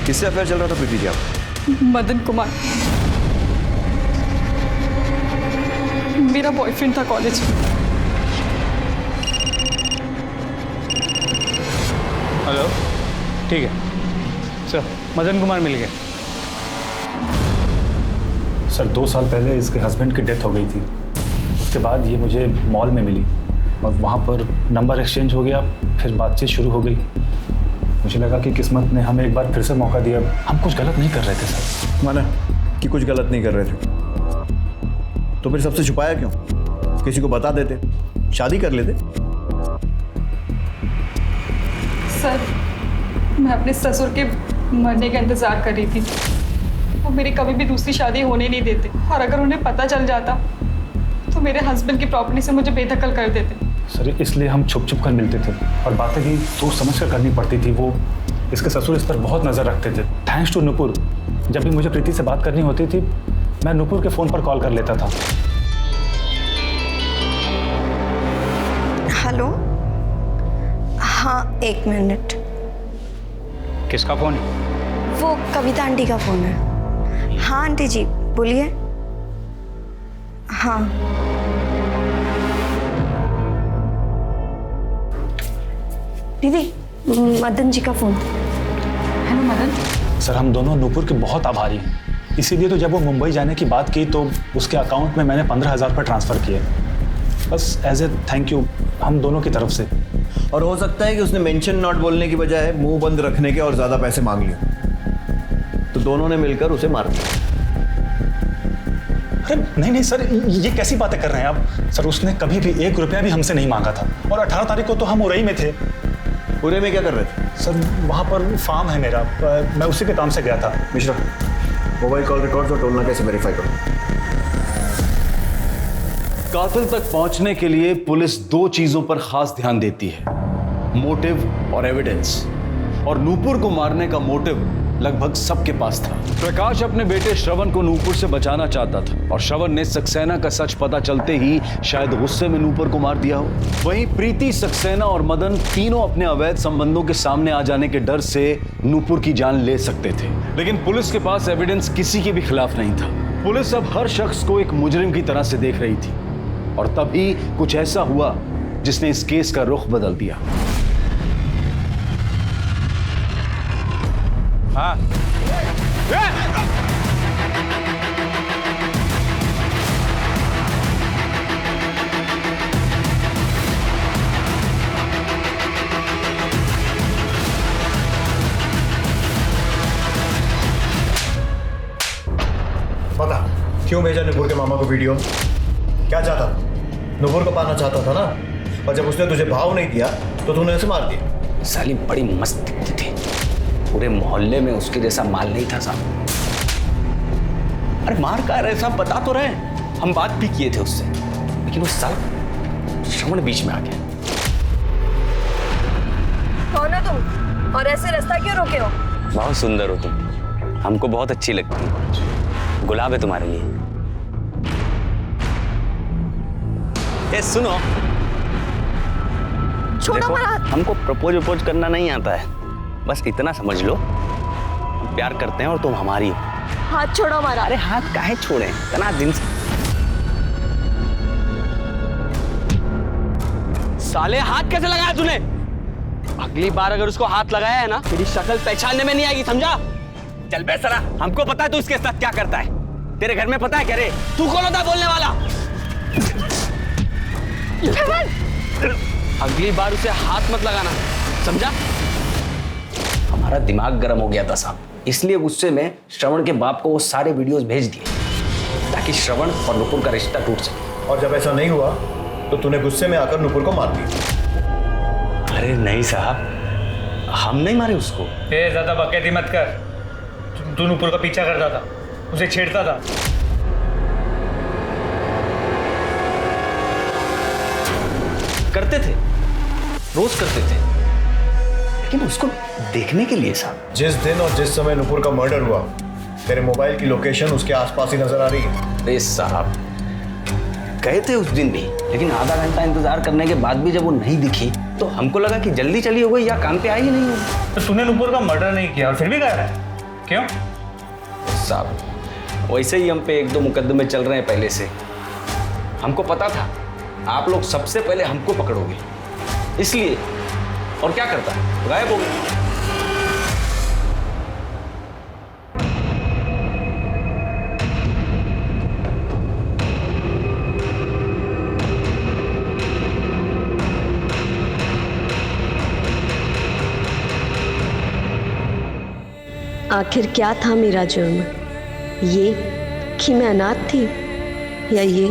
किससे अफेयर चल रहा था प्रीति जी आप? मदन कुमार, मेरा बॉयफ्रेंड था कॉलेज में। हेलो, ठीक है सर, मदन कुमार मिल गए। सर 2 साल पहले इसके हस्बैंड की डेथ हो गई थी। उसके बाद ये मुझे मॉल में मिली और वहाँ पर नंबर एक्सचेंज हो गया, फिर बातचीत शुरू हो गई। मुझे लगा कि किस्मत ने हमें एक बार फिर से मौका दिया। हम कुछ गलत नहीं कर रहे थे सर। माना कि कुछ गलत नहीं कर रहे थे, तो फिर सबसे छुपाया क्यों? किसी को बता देते, शादी कर लेते। सर, मैं अपने ससुर के मरने का इंतजार कर रही थी। वो मेरी कभी भी दूसरी शादी होने नहीं देते, और अगर उन्हें पता चल जाता तो मेरे हस्बैंड की प्रॉपर्टी से मुझे बेदखल कर देते। सर इसलिए हम छुप छुप कर मिलते थे और बातें भी सोच समझ कर करनी पड़ती थी। वो इसके ससुर इस पर बहुत नज़र रखते थे। थैंक्स टू नुपुर, जब भी मुझे प्रीति से बात करनी होती थी मैं नुपुर के फ़ोन पर कॉल कर लेता था। हेलो, हाँ 1 मिनट। किसका फोन है? वो कविता आंटी का फ़ोन है। हाँ आंटी जी बोलिए। हाँ दीदी, मदन जी का फ़ोन। हेलो मदन। सर हम दोनों नुपुर के बहुत आभारी हैं। इसीलिए तो जब वो मुंबई जाने की बात की तो उसके अकाउंट में मैंने 15,000 पर ट्रांसफ़र किए, बस एज ए थैंक यू हम दोनों की तरफ से। और हो सकता है कि उसने मेंशन नॉट बोलने की बजाय मुंह बंद रखने के और ज़्यादा पैसे मांग लिए, तो दोनों ने मिलकर उसे मार दिया। अरे नहीं सर, ये कैसी बातें कर रहे हैं आप? सर उसने कभी भी 1 रुपया भी हमसे नहीं मांगा था, और 18 तारीख को तो हम उरई में थे। उरई में क्या कर रहे थे? सर वहाँ पर फार्म है मेरा, मैं उसी के काम से गया था। मिश्रा, मोबाइल कॉल रिकॉर्ड्स और टोल नाके से वेरीफाई करो। कातिल तक पहुंचने के लिए पुलिस 2 चीजों पर खास ध्यान देती है, मोटिव और एविडेंस। और नूपुर को मारने का मोटिव लगभग सबके पास था। प्रकाश अपने बेटे श्रवण को नूपुर से बचाना चाहता था, और श्रवण ने सक्सेना का सच पता चलते ही शायद गुस्से में नूपुर को मार दिया हो। वहीं प्रीति, सक्सेना और मदन तीनों अपने अवैध संबंधों के सामने आ जाने के डर से नूपुर की जान ले सकते थे, लेकिन पुलिस के पास एविडेंस किसी के भी खिलाफ नहीं था। पुलिस अब हर शख्स को एक मुजरिम की तरह से देख रही थी, और तभी कुछ ऐसा हुआ जिसने इस केस का रुख बदल दिया। हाँ बता, क्यों भेजा नुपुर के मामा को वीडियो? क्या चाहता था? नुपुर को पाना चाहता था ना, और जब उसने तुझे भाव नहीं दिया तो तूने उसे मार दिया। साली बड़ी मस्त दिखती थी, पूरे मोहल्ले में उसके जैसा माल नहीं था साहब। अरे मार का रहे साहब, बता तो रहे, हम बात भी किए थे उससे, लेकिन उस साल श्रवण बीच में आ गया। कौन हो तुम, और ऐसे रास्ता क्यों रोके हो? बहुत सुंदर हो तुम, हमको बहुत अच्छी लगती है। गुलाब है तुम्हारे लिए। ए सुनो, छोड़ो मेरा हाथ। हमको प्रपोज करना नहीं आता है, बस इतना समझ लो, हम प्यार करते हैं और तुम हमारी हो। हाथ छोड़ो हमारा। अरे हाथ काहे छोड़े, इतना दिन से। साले हाथ कैसे लगाया तूने? अगली बार अगर उसको हाथ लगाया है ना, तेरी शक्ल पहचानने में नहीं आएगी, समझा? चल बे सरा, हमको पता है तू इसके साथ क्या करता है। तेरे घर में पता है क्या रे? तू कौन होता बोलने वाला? अगली बार उसे हाथ मत लगाना। समझा? हमारा दिमाग गर्म हो गया था साहब, इसलिए गुस्से में श्रवण के बाप को वो सारे वीडियोस भेज दिए ताकि श्रवण और नुपुर का रिश्ता टूट सके। और जब ऐसा नहीं हुआ तो तूने गुस्से में आकर नुपुर को मार दिया। अरे नहीं साहब, हम नहीं मारे उसको। ज्यादा बकैती मत कर। तू नुपुर का पीछा करता था, उसे छेड़ता था। करते थे, रोज करते थे, लेकिन उसको देखने के लिए साहब। जिस दिन और जिस समय नुपुर का मर्डर हुआ, तेरे मोबाइल की लोकेशन उसके आसपास ही नजर आ रही है। अरे साहब, गए थे उस दिन भी, लेकिन आधा घंटा इंतजार करने के बाद भी जब वो नहीं दिखी तो हमको लगा कि जल्दी चली हो गई या काम पे आई ही नहीं होगी। तो तूने नुपुर का मर्डर नहीं किया और फिर भी गायब है, क्यों? साहब, वैसे ही हम पे 1-2 मुकदमे चल रहे हैं पहले से। हमको पता था आप लोग सबसे पहले हमको पकड़ोगे, इसलिए। और क्या करता है, गायब हो गया। आखिर क्या था मेरा जुर्म? ये कि मैं अनाथ थी, या ये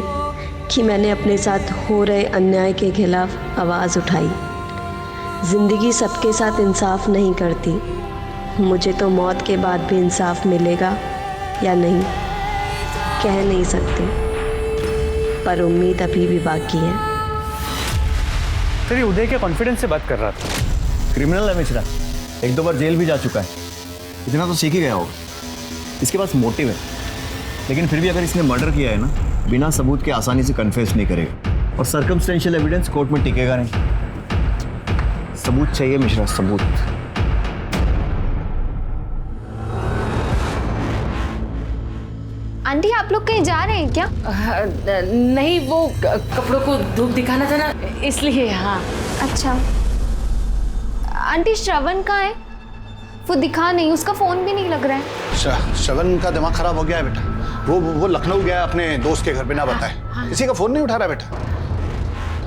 कि मैंने अपने साथ हो रहे अन्याय के खिलाफ आवाज़ उठाई? ज़िंदगी सबके साथ इंसाफ नहीं करती। मुझे तो मौत के बाद भी इंसाफ मिलेगा या नहीं कह नहीं सकती, पर उम्मीद अभी भी बाकी है। तेरी उदय के कॉन्फिडेंस से बात कर रहा था। क्रिमिनल है मिश्रा, 1-2 बार जेल भी जा चुका है, इतना तो सीख ही गया होगा। इसके पास मोटिव है, लेकिन फिर भी अगर इसने मर्डर किया है ना, बिना सबूत के आसानी से कन्फेस नहीं करेगा, और सर्कमस्टेंशियल एविडेंस कोर्ट में टिकेगा नहीं। सबूत चाहिए मिश्रा, सबूत। आंटी, आप लोग कहीं जा रहे हैं क्या? नहीं, वो कपड़ों को धूप दिखाना था ना, इसलिए। हाँ। अच्छा। आंटी, श्रवण कहाँ है? वो दिखा नहीं, उसका फोन भी नहीं लग रहा है। श्रवण का दिमाग खराब हो गया है बेटा। वो लखनऊ गया अपने दोस्त के घर, बिना बताए। किसी का फोन नहीं उठा रहा बेटा,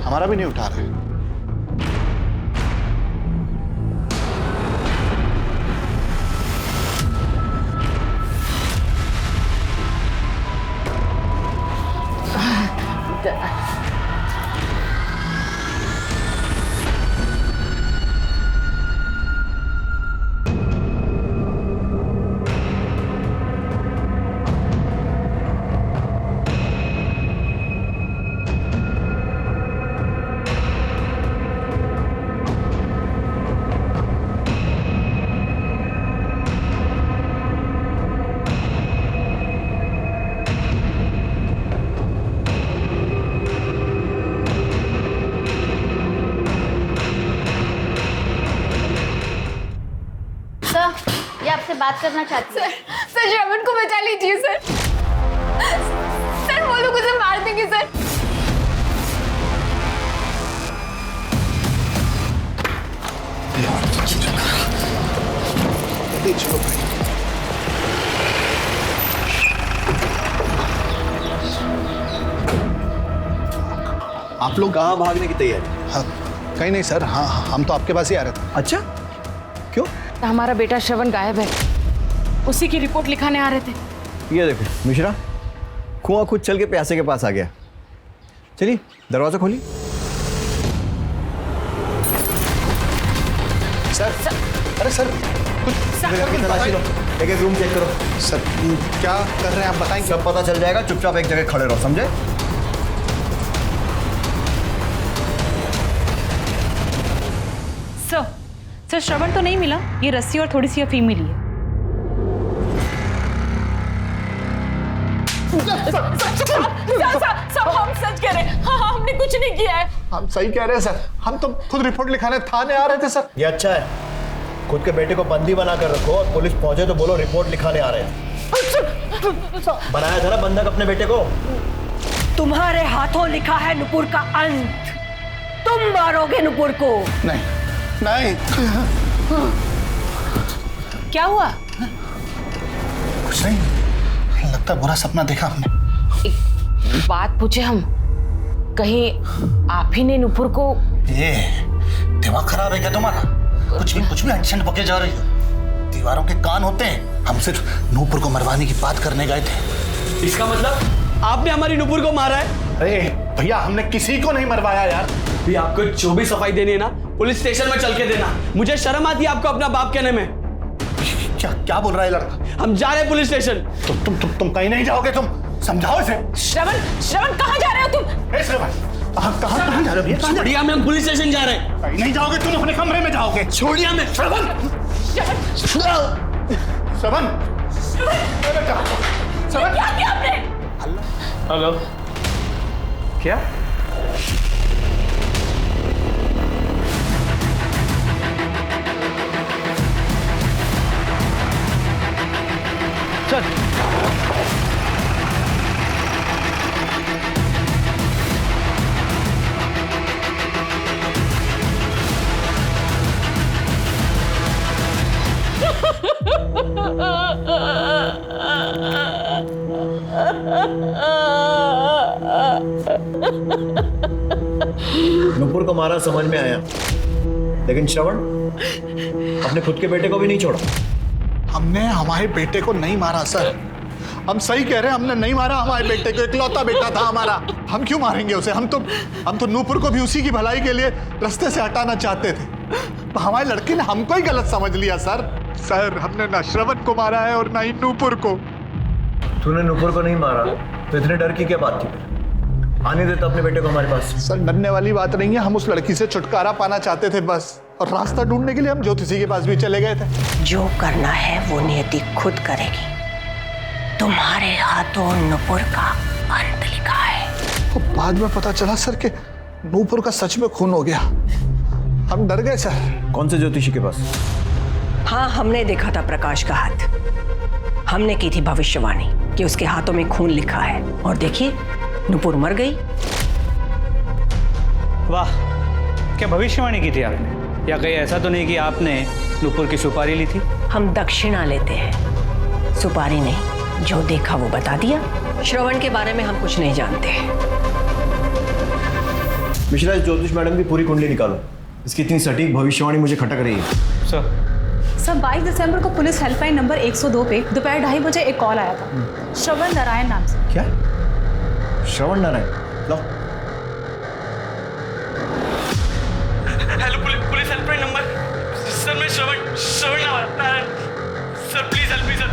हमारा भी नहीं उठा रहा है। आपसे बात करना चाहती हूँ। सर, श्रवण को बचा लीजिए सर। सर, वो लोग उसे मार देंगे सर। चलो भाई। आप लोग कहाँ भागने की तैयारी? हाँ, कहीं नहीं सर। हाँ, हम तो आपके पास ही आ रहे थे। अच्छा, क्यों? हमारा बेटा श्रवण गायब है, उसी की रिपोर्ट लिखाने आ रहे थे। ये देखो मिश्रा, कुआं खुद चल के प्यासे के पास आ गया। चलिए दरवाजा खोलिए। सर, अरे सर, कुछ तलाशी लो, एक रूम चेक करो। सर, क्या कर रहे हैं आप बताएंगे? सब पता चल जाएगा, चुपचाप एक जगह खड़े रहो, समझे? सर, श्रवण तो नहीं मिला, ये रस्सी और थोड़ी सी अफीम मिली है। सब हम सच कह रहे हैं। हाँ, हमने कुछ नहीं किया है। हम सही कह रहे हैं सर, हम तो खुद रिपोर्ट लिखाने थाने आ रहे थे सर। ये अच्छा है, खुद के बेटे को बंदी बना कर रखो और पुलिस पहुंचे तो बोलो रिपोर्ट लिखाने आ रहे हैं। बनाया था ना बंधक अपने बेटे को। तुम्हारे हाथों लिखा है नुपुर का अंत। तुम मारोगे नुपुर को। नहीं, नहीं। क्या हुआ? कुछ नहीं, लगता है बुरा सपना देखा हमने। एक बात पूछे हम, कहीं आप ही ने नुपुर को? ये दिमाग खराब है क्या तुम्हारा? कुछ भी अनशन बके जा रही हो। दीवारों के कान होते हैं। हम सिर्फ नूपुर को मरवाने की बात करने गए थे। इसका मतलब आपने हमारी नूपुर को मारा है? अरे भैया, हमने किसी को नहीं मरवाया यार। भी आपको जो भी सफाई देनी है ना, पुलिस स्टेशन में चल के देना। मुझे शर्म आती है आपको अपना बाप कहने में। क्या बोल रहा है लड़का? हम जा रहे हैं पुलिस स्टेशन। तुम कहीं नहीं जाओगे। तुम समझाओ इसे। श्रवण कहाँ जा रहे हो तुम? कहाँ जा रहे हो? छोड़िया में हम पुलिस स्टेशन जा रहे हैं। कहीं नहीं जाओगे तुम, अपने कमरे में जाओगे। छोड़िया में। श्रवण, क्या किया आपने? हेलो, क्या? चल। नूपुर को मारा समझ में आया, लेकिन श्रवण अपने खुद के बेटे को भी नहीं छोड़ा। हमने हमारे बेटे को नहीं मारा सर। हम सही कह रहे हैं, हमने नहीं मारा हमारे बेटे को। इकलौता बेटा था हमारा। हम क्यों मारेंगे उसे? हम तो नूपुर को भी उसी की भलाई के लिए रास्ते से हटाना चाहते थे। हमारे लड़के ने हमको ही गलत समझ लिया सर, हमने ना श्रवण को मारा है और ना ही नूपुर को। तूने नूपुर को नहीं मारा तो इतने डर की क्या बात थी? आने देता अपने बेटे को हमारे पास। सर, डरने वाली बात नहीं है। हम उस लड़की से छुटकारा पाना चाहते थे बस, और रास्ता ढूंढने के लिए हम ज्योतिषी के पास भी चले गए थे। जो करना है वो नियति खुद करेगी। तुम्हारे हाथों नूपुर का अंत लिखा है। तो बाद में पता चला सर कि नूपुर का सच में खून हो गया। हम डर गए सर। कौन से ज्योतिषी के पास? हाँ, हमने देखा था प्रकाश का हाथ। हमने की थी भविष्यवाणी कि उसके हाथों में खून लिखा है, और देखिए नूपुर मर गई। वाह, क्या भविष्यवाणी की थी आपने? या कहीं ऐसा तो नहीं कि आपने नूपुर की सुपारी ली थी? हम दक्षिणा लेते हैं, सुपारी नहीं। जो देखा वो बता दिया। श्रवण के बारे में हम कुछ नहीं जानते। मिश्रा, इस ज्योतिष मैडम की पूरी कुंडली निकालो। इसकी इतनी सटीक भविष्यवाणी मुझे खटक रही है। सर 22 दिसंबर को पुलिस हेल्पलाइन नंबर 102 पे दोपहर 2:30 बजे एक कॉल आया था, श्रवण नारायण नाम से। क्या? श्रवण नारायण? लो। Hello, police helpline number. Sir, मैं Shravan Narayan. Sir please help me sir.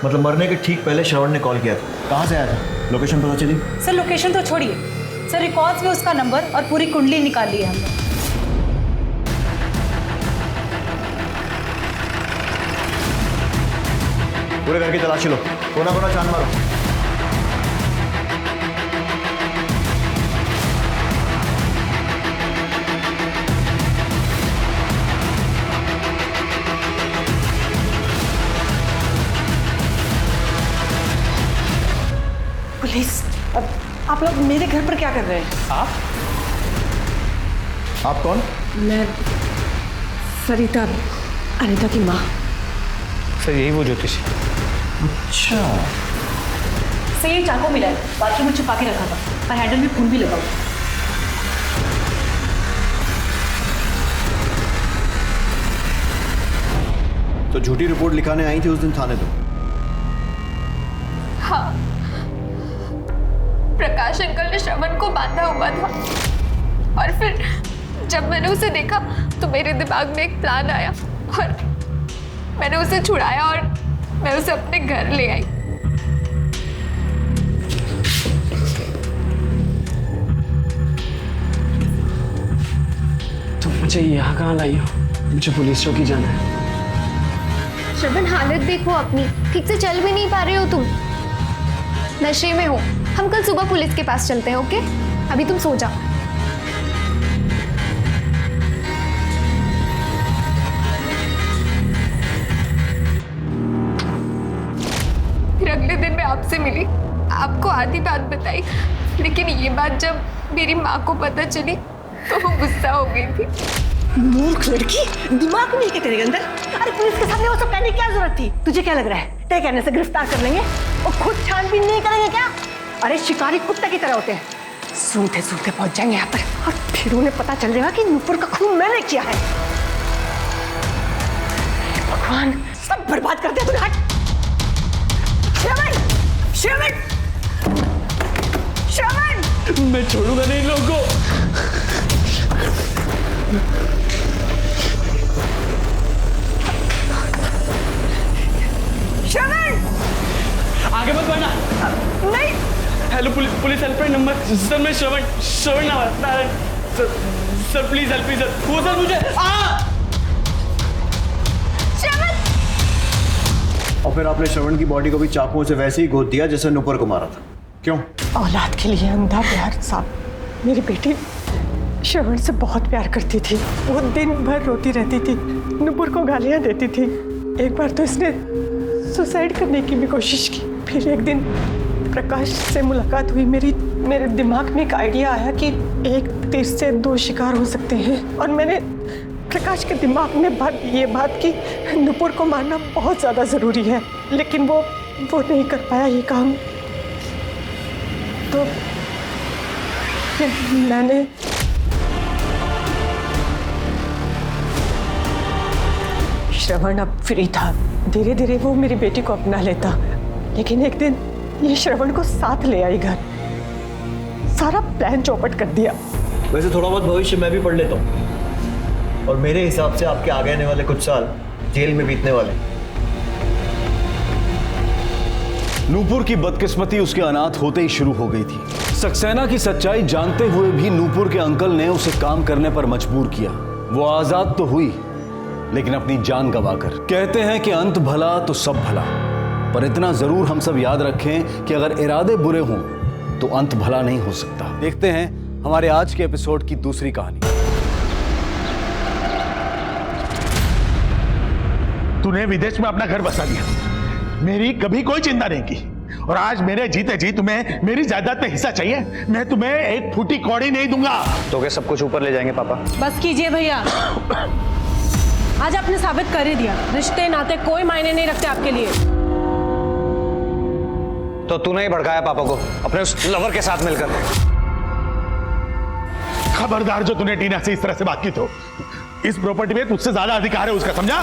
मतलब मरने के ठीक पहले श्रवण ने कॉल किया था। कहाँ से आया था? लोकेशन पता चली? सर लोकेशन तो छोड़िए, सर रिकॉर्ड्स में उसका नंबर और पूरी कुंडली निकाल ली है हमने। पूरे घर की तलाशी लो, कोना कोना छान मारो। पुलिस, अब आप लोग मेरे घर पर क्या कर रहे हैं? आप कौन? मैं सरिता, अनीता की माँ। सर यही वो ज्योतिषी। अच्छा। सर ये चाकू मिला है, बाथरूम में छुपा के रखा था, और हैंडल में खून भी लगा हुआ। तो झूठी रिपोर्ट लिखाने आई थी उस दिन थाने पे? हाँ, प्रकाश अंकल ने श्रवण को बांधा हुआ था, और फिर जब मैंने उसे देखा तो मेरे दिमाग में एक प्लान आया, और मैंने उसे छुड़ाया और मैं उसे अपने घर ले आई। तुम मुझे यहाँ कहाँ लाई हो? मुझे पुलिस चौकी जाना है। श्रवण, हालत देखो अपनी, ठीक से चल भी नहीं पा रहे हो तुम, नशे में हो। हम कल सुबह पुलिस के पास चलते हैं, ओके? अभी तुम सो जाओ। फिर अगले दिन मैं आपसे मिली, आपको आधी बात बताई, लेकिन ये बात जब मेरी माँ को पता चली तो वो गुस्सा हो गई थी। मूर्ख लड़की, दिमाग नहीं है तेरे अंदर? अरे पुलिस के सामने वो सब कहने की क्या जरूरत थी? तुझे क्या लग रहा है तेरे कहने से गिरफ्तार कर लेंगे और खुद छानबीन नहीं करेंगे क्या? अरे शिकारी कुत्ते की तरह होते हैं, सूंघते सूंघते पहुंच जाएंगे यहाँ पर और फिर उन्हें पता चल जाएगा कि नुपुर का खून मैंने किया है। भगवान, सब बर्बाद कर दिया तूने। हट श्रवण, श्रवण, श्रवण, मैं छोड़ूंगा नहीं इन लोगों को। श्रवण, आगे मत बढ़ना। नहीं। Hello police helpline number. Sir मैं Shravan Narayan. Sir please help me sir. वो सर मुझे और फिर आपने श्रवण की बॉडी को भी चाकुओं से वैसे ही गोद दिया जैसे नुपुर को मारा था। क्यों? औलाद के लिए अंधा प्यार साहब। मेरी बेटी श्रवण से बहुत प्यार करती थी। वो दिन भर रोती रहती थी, नुपुर को गालियां देती थी। एक बार तो इसने सुसाइड करने की भी कोशिश की। फिर एक दिन प्रकाश से मुलाकात हुई। मेरे दिमाग में एक आइडिया आया कि एक तीर से दो शिकार हो सकते हैं, और मैंने प्रकाश के दिमाग में ये बात कि नुपुर को मारना बहुत ज़्यादा ज़रूरी है, लेकिन वो नहीं कर पाया ये काम। तो फिर मैंने श्रवण अब फ्री था। धीरे धीरे वो मेरी बेटी को अपना लेता, लेकिन एक दिन ये श्रवण को साथ ले आई घर। सारा प्लान चौपट कर दिया। वैसे थोड़ा बहुत भविष्य मैं भी पढ़ लेता हूँ, और मेरे हिसाब से आपके आगे आने वाले कुछ साल जेल में बीतने वाले। नूपुर की बदकिस्मती उसके अनाथ होते ही शुरू हो गई थी। सक्सेना की सच्चाई जानते हुए भी नूपुर के अंकल ने उसे काम करने पर मजबूर किया। वो आजाद तो हुई, लेकिन अपनी जान गंवाकर। कहते हैं कि अंत भला तो सब भला, पर इतना जरूर हम सब याद रखें कि अगर इरादे बुरे हों तो अंत भला नहीं हो सकता। देखते हैं हमारे आज के एपिसोड की दूसरी कहानी। तूने विदेश में अपना घर बसा लिया, मेरी कभी कोई चिंता नहीं की, और आज मेरे जीते जी तुम्हें मेरी जायदाद में हिस्सा चाहिए। मैं तुम्हें एक फूटी कौड़ी नहीं दूंगा। तो क्या सब कुछ ऊपर ले जाएंगे पापा? बस कीजिए भैया, आज आपने साबित कर ही दिया रिश्ते नाते कोई मायने नहीं रखते आपके लिए। तो तूने ही भड़काया पापा को अपने उस लवर के साथ मिलकर। खबरदार, जो तूने टीना से इस तरह से बात की तो इस प्रॉपर्टी में तुझसे ज्यादा अधिकार है उसका, समझा?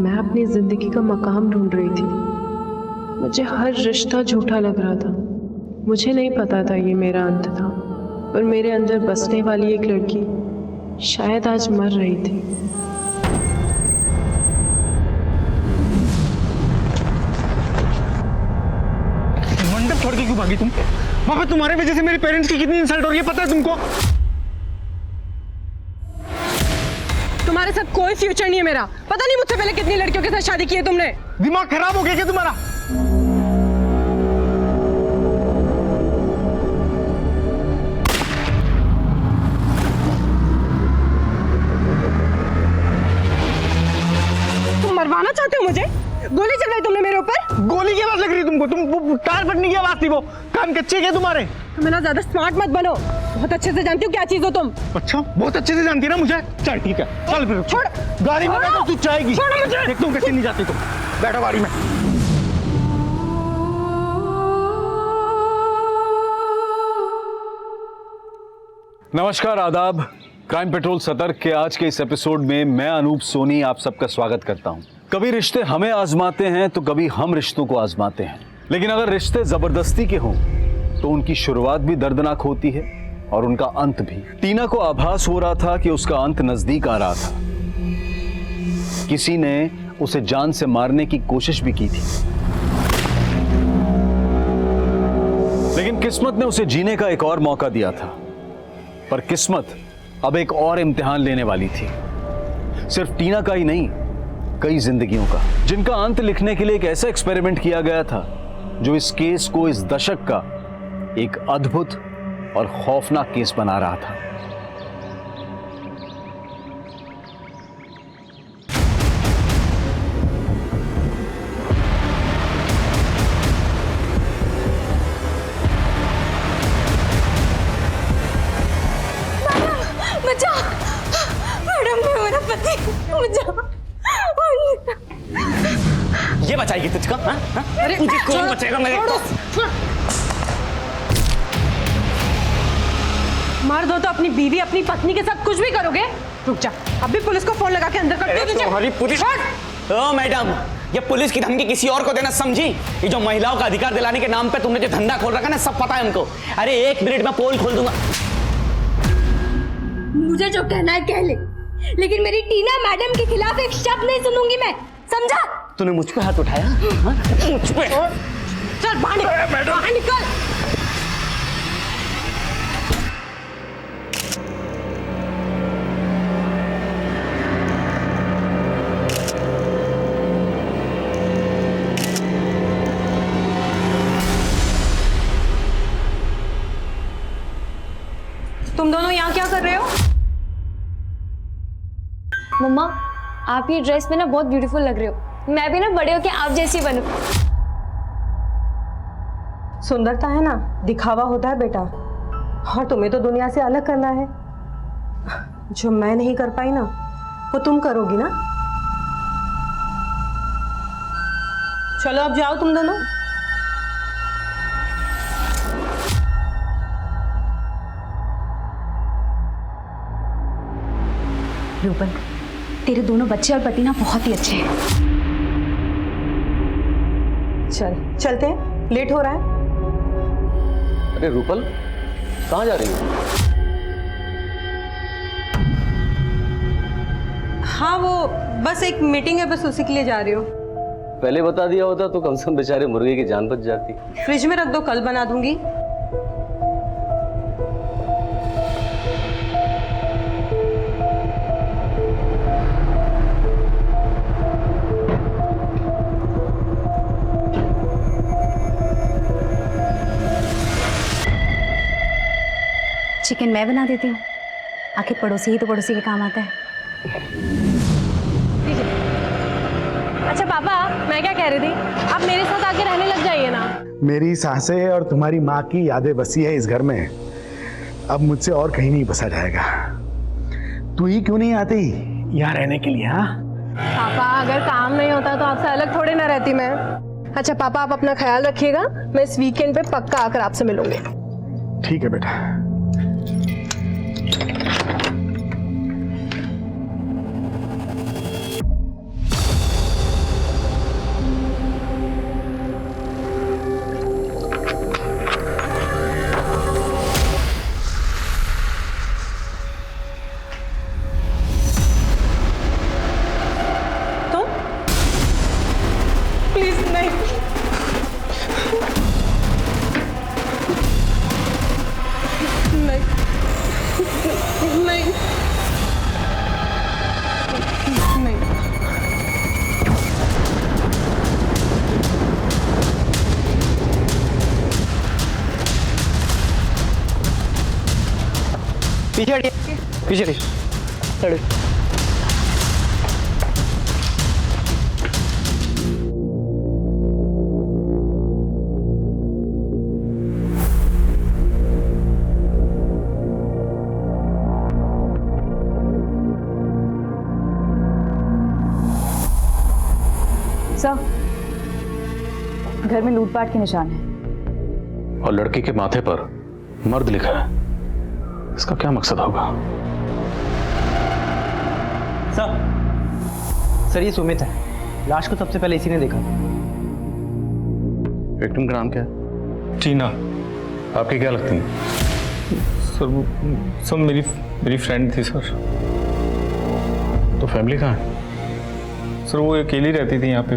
मैं अपनी जिंदगी का मकाम ढूंढ रही थी। मुझे हर रिश्ता झूठा लग रहा था। मुझे नहीं पता था ये मेरा अंत था, पर मेरे अंदर बसने वाली एक लड़की शायद आज मर रही थी। मंडप छोड़ के क्यों भागी तुम? वहां पे तुम्हारे वजह से मेरे पेरेंट्स की कितनी इंसल्ट हो रही है, पता है तुमको? तुम्हारे साथ कोई फ्यूचर नहीं है मेरा। पता नहीं मुझसे पहले कितनी लड़कियों के साथ शादी की है तुमने। दिमाग खराब हो गया क्या तुम्हारा? तुम मरवाना चाहते हो मुझे? गोली चलवाई तुमने मेरे ऊपर? गोली की आवाज लग रही तुमको? तुम टायर फटने की आवाज थी वो। कान कच्चे क्या तुम्हारे? तुम ना ज्यादा स्मार्ट मत बनो। बहुत अच्छे से जानती हूँ क्या चीज हो तुम। अच्छा, बहुत अच्छे से जानती है ना मुझे। चल ठीक है, चल फिर छोड़। गाड़ी में बैठो, तू चाहेगी। छोड़ो मुझे। देखता हूँ कैसे नहीं जाती तुम। बैठो गाड़ी में। नमस्कार, आदाब। क्राइम पेट्रोल सतर्क के आज के इस एपिसोड में मैं अनूप सोनी आप सबका स्वागत करता हूं। कभी रिश्ते हमें आजमाते हैं तो कभी हम रिश्तों को आजमाते हैं, लेकिन अगर रिश्ते जबरदस्ती के हों तो उनकी शुरुआत भी दर्दनाक होती है और उनका अंत भी। टीना को आभास हो रहा था कि उसका अंत नजदीक आ रहा था। किसी ने उसे जान से मारने की कोशिश भी की थी, लेकिन किस्मत ने उसे जीने का एक और मौका दिया था। पर किस्मत अब एक और इम्तिहान लेने वाली थी, सिर्फ टीना का ही नहीं, कई जिंदगियों का, जिनका अंत लिखने के लिए एक ऐसा एक्सपेरिमेंट किया गया था जो इस केस को इस दशक का एक अद्भुत और खौफनाक केस बना रहा था। बचा, ये बचाएगी तुझको? हाँ? हाँ? अरे, तुझे कौन छोड़ो, बचाएगा मेरे छोड़ो, को? मार दो तो अपनी बीवी अपनी पत्नी के साथ कुछ भी करोगे? रुक जा, अभी पुलिस को फोन लगा के अंदर कर दो। तुम्हारी पुलिस? ओ मैडम, ये पुलिस की धमकी किसी और को देना समझी? ये जो महिलाओं का अधिकार दिलाने के नाम पे तुमने जो धंधा खोल रखा ना, सब पता है हमको। अरे 1 मिनट में पोल खोल दूंगा। मुझे जो कहना है कह ले, लेकिन मेरी टीना मैडम के खिलाफ एक शब्द नहीं सुनूंगी मैं, समझा? तूने मुझ पे हाथ उठाया? हाँ? मुझ पे? चल बाहर निकल। तुम दोनों यहाँ क्या कर रहे हो? मम्मा, आप ये ड्रेस में ना बहुत ब्यूटीफुल लग रहे हो। मैं भी ना बड़े होके आप जैसी बनूं। सुंदरता है ना, दिखावा होता है बेटा, और तुम्हें तो दुनिया से अलग करना है। जो मैं नहीं कर पाई ना, वो तुम करोगी ना। चलो अब जाओ तुम दोनों। रूपल, तेरे दोनों बच्चे और पति ना बहुत ही अच्छे हैं। चलते हैं, लेट हो रहा है। अरे रूपल, कहाँ जा रही हो? हाँ, वो बस एक मीटिंग है, बस उसी के लिए जा रही हो। पहले बता दिया होता तो कम से कम बेचारे मुर्गे की जान बच जाती। फ्रिज में रख दो, कल बना दूंगी। चिकन मैं बना देती हूँ, आखिर पड़ोसी ही तो पड़ोसी के काम आता है। अच्छा पापा, मैं क्या कह रही थी, आप मेरे साथ आके रहने लग जाइए ना। मेरी सांसें और तुम्हारी माँ की यादें बसी है इस घर में, अब मुझसे और कहीं नहीं बसा जाएगा। तू ही क्यों नहीं आती यहाँ रहने के लिए? हाँ पापा, अगर काम नहीं होता तो आपसे अलग थोड़े ना रहती मैं। अच्छा पापा, आप अपना ख्याल रखिएगा, मैं इस वीकेंड पे पक्का आकर आपसे मिलूंगी। ठीक है बेटा। पीछे हटिए, पीछे हटिए। सर, घर में लूटपाट के निशान हैं। और लड़की के माथे पर मर्द लिखा है, इसका क्या मकसद होगा? सर ये सुमित है, लाश को सबसे पहले इसी ने देखा। विक्टिम का नाम क्या है? टीना। आपकी क्या लगती है? सर वो सब मेरी फ्रेंड थी सर। तो फैमिली कहाँ है? सर वो अकेली रहती थी यहाँ पे,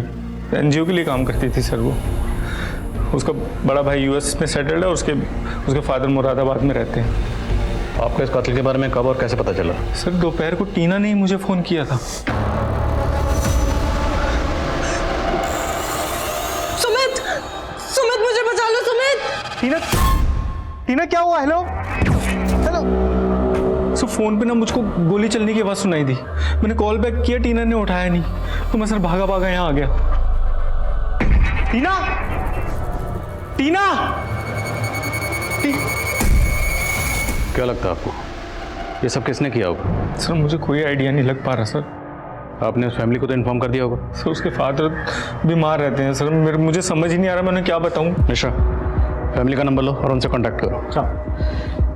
एनजीओ के लिए काम करती थी सर। वो उसका बड़ा भाई यूएस में सेटल्ड है, उसके फादर मुरादाबाद में रहते हैं। आपको इस कातिल के बारे में कब और कैसे पता चला? सर दोपहर को टीना ने ही मुझे फोन किया था। सुमित मुझे बचा लो, सुमित। टीना क्या हुआ? हेलो सर, फोन पे ना मुझको गोली चलने की आवाज सुनाई दी। मैंने कॉल बैक किया, टीना ने उठाया नहीं, तो मैं सर भागा यहाँ आ गया। टीना क्या लगता है आपको ये सब किसने किया होगा? सर मुझे कोई आइडिया नहीं लग पा रहा सर। आपने उस फैमिली को तो इन्फॉर्म कर दिया होगा। सर उसके फादर बीमार रहते हैं सर, मुझे समझ ही नहीं आ रहा मैं उन्हें क्या बताऊं। मिश्रा, फैमिली का नंबर लो और उनसे कांटेक्ट करो।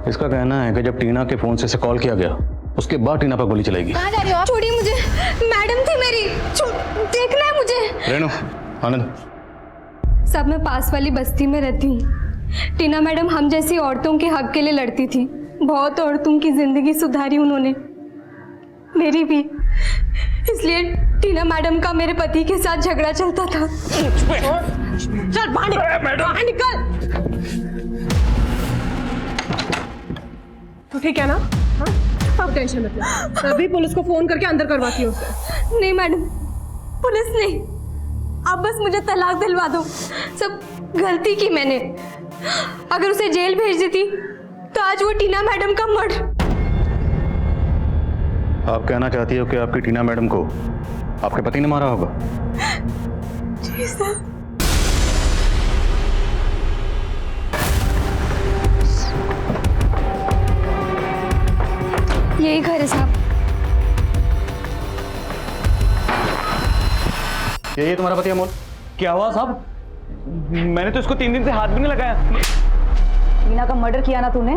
इसका कहना है कि जब टीना के फ़ोन से इसे कॉल किया गया उसके बाद टीना पर गोली चलेगी। कहाँ जा रही हो आप? छोड़िए मुझे, मैडम थी मेरी, देखना है मुझे। रेणु, आनंद। सब मैं पास वाली बस्ती में रहती हूँ। टीना मैडम हम जैसी औरतों के हक के लिए लड़ती थी। बहुत औरतों की जिंदगी सुधारी उन्होंने, मेरी भी। इसलिए टीना मैडम का मेरे पति के साथ झगड़ा चलता था। चल बाहर निकल। तो ठीक है ना? हाँ, टेंशन मत ले, अभी पुलिस को फोन करके अंदर करवाती हूँ उसे। नहीं मैडम, पुलिस नहीं, आप बस मुझे तलाक दिलवा दो। सब गलती की मैंने। अगर उसे जेल भेज देती तो आज वो टीना मैडम का मर्डर। आप कहना चाहती हो कि आपकी टीना मैडम को आपके पति ने मारा होगा? जी सर। यही घर है साहब। यही है तुम्हारा पति अमोल? क्या हुआ साहब? मैंने तो इसको 3 दिन से हाथ भी नहीं लगाया। टीना का मर्डर किया ना तूने?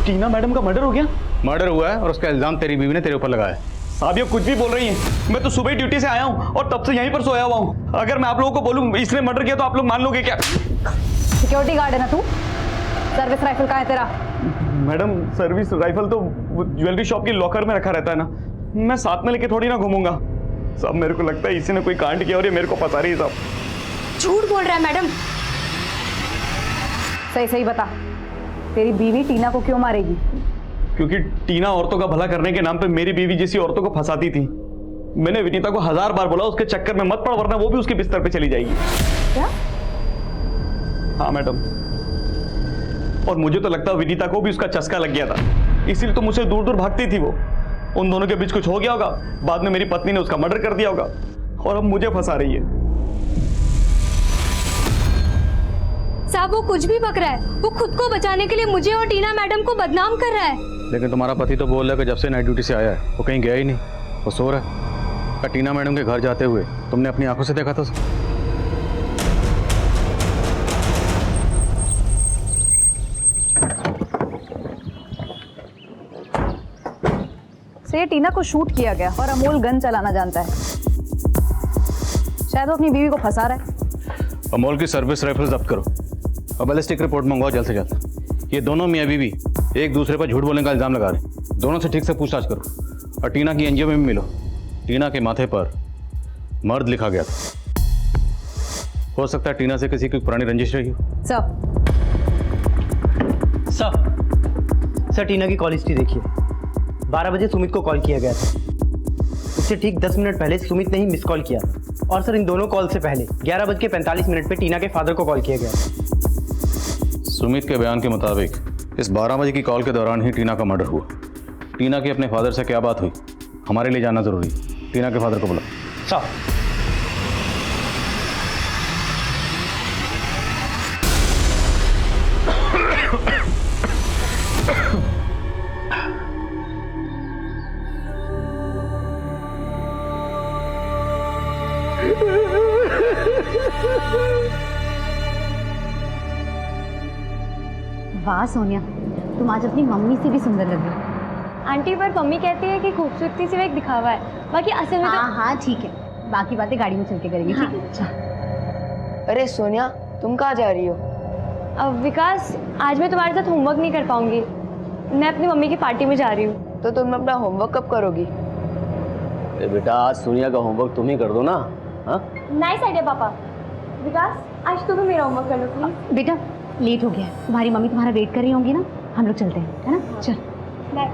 टीना मैडम का मर्डर हो गया? मर्डर हुआ है और उसका इल्जाम तेरी बीवी ने तेरे ऊपर लगाया है। साहब ये कुछ भी बोल रही हैं। मैं तो सुबह ही ड्यूटी से आया हूँ और तब से यहीं पर सोया हुआ हूँ। अगर मैं आप लोगों को बोलूँ इसने मर्डर किया तो आप लोग मान लोगे क्या? सिक्योरिटी गार्ड है ना तू? सर्विस राइफल कहाँ है तेरा? मैडम सर्विस राइफल तो ज्वेलरी शॉप की लॉकर में रखा रहता है ना, मैं साथ में लेके थोड़ी ना घूमूंगा। साहब मेरे को लगता है इसी ने कोई कांड किया और ये मेरे को फंसा रही है। साहब झूठ बोल रहा है मैडम। सही सही बता, तेरी बीवी टीना को क्यों मारेगी? क्योंकि टीना औरतों का भला करने के नाम पे मेरी बीवी जैसी औरतों को फंसाती थी। मैंने विनीता को 1000 बार बोला उसके चक्कर में मत पड़, वरना वो भी उसके बिस्तर पे चली जाएगी। क्या? हाँ मैडम, और मुझे तो लगता है विनीता को भी उसका चस्का लग गया था, इसीलिए तो मुझसे दूर दूर भागती थी वो। उन दोनों के बीच कुछ हो गया होगा, बाद में मेरी पत्नी ने उसका मर्डर कर दिया होगा और अब मुझे फंसा रही है। साहब वो कुछ भी बक रहा है, वो खुद को बचाने के लिए मुझे और टीना मैडम को बदनाम कर रहा है। लेकिन तुम्हारा पति तो बोल रहा है कि जब से नाइट ड्यूटी से आया है वो कहीं गया ही नहीं, वो सो रहा है। क्या टीना मैडम के घर जाते हुए तुमने अपनी आंखों से देखा था? ये टीना को शूट किया गया और अमोल गन चलाना जानता है। शायद वो अपनी बीवी को फंसा रहा है। अमोल की सर्विस राइफल जब्त करो और बैलिस्टिक रिपोर्ट मंगवाओ जल्द से जल्द। ये दोनों मियाँ बीवी एक दूसरे पर झूठ बोलने का इल्जाम लगा रहे हैं। दोनों से ठीक से पूछताछ करो और टीना की एनजीओ में भी मिलो। टीना के माथे पर मर्द लिखा गया था। हो सकता है टीना से किसी की पुरानी रंजिश रही हो। सर टीना की कॉल हिस्ट्री देखिए। 12 बजे सुमित को कॉल किया गया था, उससे ठीक 10 मिनट पहले सुमित ने ही मिस कॉल किया। और सर इन दोनों कॉल से पहले 11:45 पे टीना के फादर को कॉल किया गया। सुमित के बयान के मुताबिक इस 12 बजे की कॉल के दौरान ही टीना का मर्डर हुआ। टीना की अपने फादर से क्या बात हुई हमारे लिए जानना जरूरी है। टीना के फादर को बुलाओ। साहब वाह सोनिया, तुम आज अपनी मम्मी से भी सुंदर लग रही हो। आंटी पर मम्मी कहती है कि खूबसूरती सिर्फ एक दिखावा है, बाकी असल में हाँ ठीक है, बाकी बातें गाड़ी में चल के करेंगे। ठीक है अच्छा। अरे सोनिया तुम कहाँ जा रही हो? अब विकास आज मैं तुम्हारे साथ होमवर्क नहीं कर पाऊंगी, मैं अपनी मम्मी की पार्टी में जा रही हूँ। तो तुम अपना होमवर्क कब करोगी? बेटा आज सोनिया का होमवर्क तुम ही कर दो ना। हाँ नाइस आइडिया पापा। विकास आज तुम भी मेरा होमवर्क कर लो प्लीज। बेटा लेट हो गया है, तुम्हारी मम्मी तुम्हारा वेट कर रही होंगी ना, हम लोग चलते हैं, है ना? चल बाय।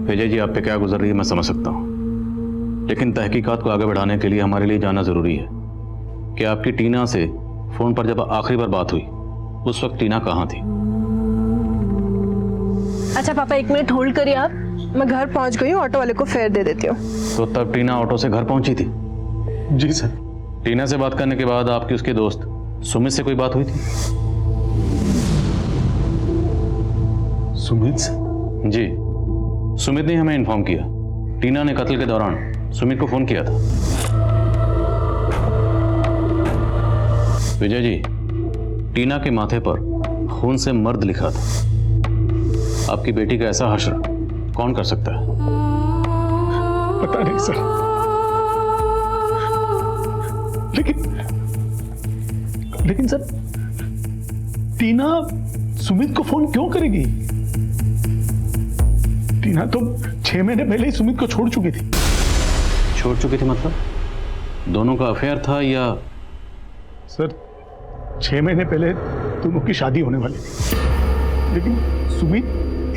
विजय जी आप पे क्या गुजर रही है मैं समझ सकता हूँ, लेकिन तहकीकात को आगे बढ़ाने के लिए हमारे लिए जाना जरूरी है। कि आपकी टीना से फोन पर जब आखिरी बार बात हुई उस वक्त टीना कहाँ थी? अच्छा पापा 1 मिनट होल्ड करिए आप, मैं घर पहुंच गई हूँ, ऑटो वाले को फेयर दे देती हूँ। तो तब टीना ऑटो से घर पहुंची थी? जी सर। टीना से बात करने के बाद आपकी उसके दोस्त सुमित से कोई बात हुई थी? सुमित से? जी, सुमित ने हमें इन्फॉर्म किया टीना ने कत्ल के दौरान सुमित को फोन किया था। विजय जी, टीना के माथे पर खून से मर्द लिखा था। आपकी बेटी का ऐसा हश्र कौन कर सकता है? पता नहीं सर, लेकिन सर टीना सुमित को फोन क्यों करेगी? टीना तो 6 महीने पहले ही सुमित को छोड़ चुकी थी। छोड़ चुकी थी मतलब? दोनों का अफेयर था या? सर 6 महीने पहले दोनों की शादी होने वाली थी, लेकिन सुमित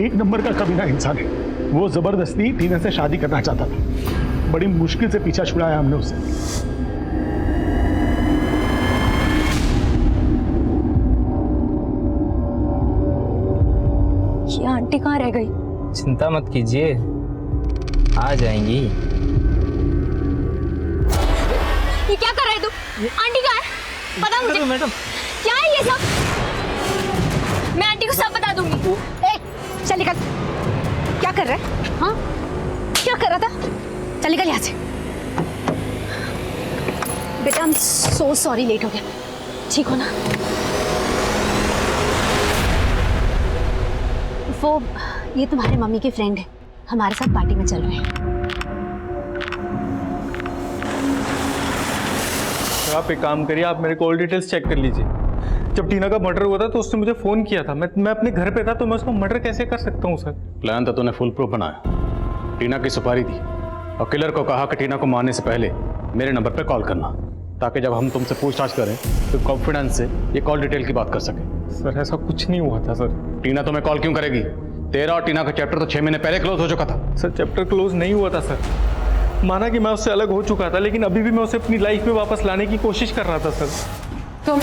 1 नंबर का कमीना इंसान है। वो जबरदस्ती टीना से शादी करना चाहता था। बड़ी मुश्किल से पीछा छुड़ाया हमने उससे। ये आंटी कहाँ रह गई? चिंता मत कीजिए, आ जाएंगी। ये क्या कर रहे तू? आंटी कहाँ है? बता मुझे। मैडम क्या है ये सब? मैं आंटी को सब बता दूंगी। ए, चल निकल। क्या कर रहा है? हाँ? क्या कर रहा था? चल निकल यहाँ से। बेटा I'm so sorry लेट हो गया। ठीक हो ना? वो ये तुम्हारे मम्मी के फ्रेंड है, हमारे साथ पार्टी में चल रहे हैं। आप एक काम करिए, आप मेरे कॉल डिटेल्स चेक कर लीजिए। जब टीना का मर्डर हुआ था तो उसने मुझे फोन किया था। मैं अपने घर पे था, तो मैं उसका मर्डर कैसे कर सकता हूँ सर? प्लान तो तूने फुल प्रूफ बनाया। टीना की सुपारी दी और किलर को कहा कि टीना को मारने से पहले मेरे नंबर पे कॉल करना, ताकि जब हम तुमसे पूछताछ करें तो कॉन्फिडेंस से ये कॉल डिटेल की बात कर सके। सर ऐसा कुछ नहीं हुआ था सर। टीना तुम्हें कॉल क्यों करेगी? तेरा और टीना का चैप्टर तो 6 महीने पहले क्लोज हो चुका था। सर चैप्टर क्लोज नहीं हुआ था सर। माना कि मैं उससे अलग हो चुका था, लेकिन अभी भी मैं उसे अपनी लाइफ में वापस लाने की कोशिश कर रहा था सर। तुम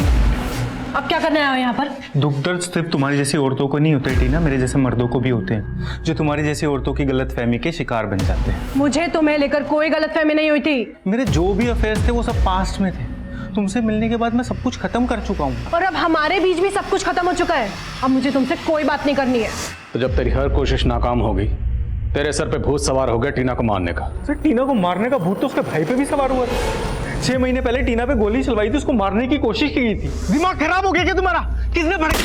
अब क्या करने आए हो यहाँ पर? दुख दर्द सिर्फ तुम्हारी जैसी औरतों को नहीं होते टीना, मेरे जैसे मर्दों को भी होते हैं, जो तुम्हारी जैसी औरतों की गलतफहमी के शिकार बन जाते हैं। मुझे तुम्हें लेकर कोई गलतफहमी नहीं हुई थी। मेरे जो भी अफेयर्स थे वो सब पास्ट में थे। तुमसे मिलने के बाद मैं सब कुछ खत्म कर चुका हूँ। और अब हमारे बीच भी सब कुछ खत्म हो चुका है। अब मुझे तुमसे कोई बात नहीं करनी है। तो जब तेरी हर कोशिश नाकाम हो गई, तेरे सर पे भूत सवार हो गया टीना को मारने का। सर टीना को मारने का भूत तो उसके भाई पे भी सवार हुआ था। 6 महीने पहले टीना पे गोली चलवाई थी, उसको मारने की कोशिश की गई थी। दिमाग खराब हो गया क्या तुम्हारा? किसने पढ़ा?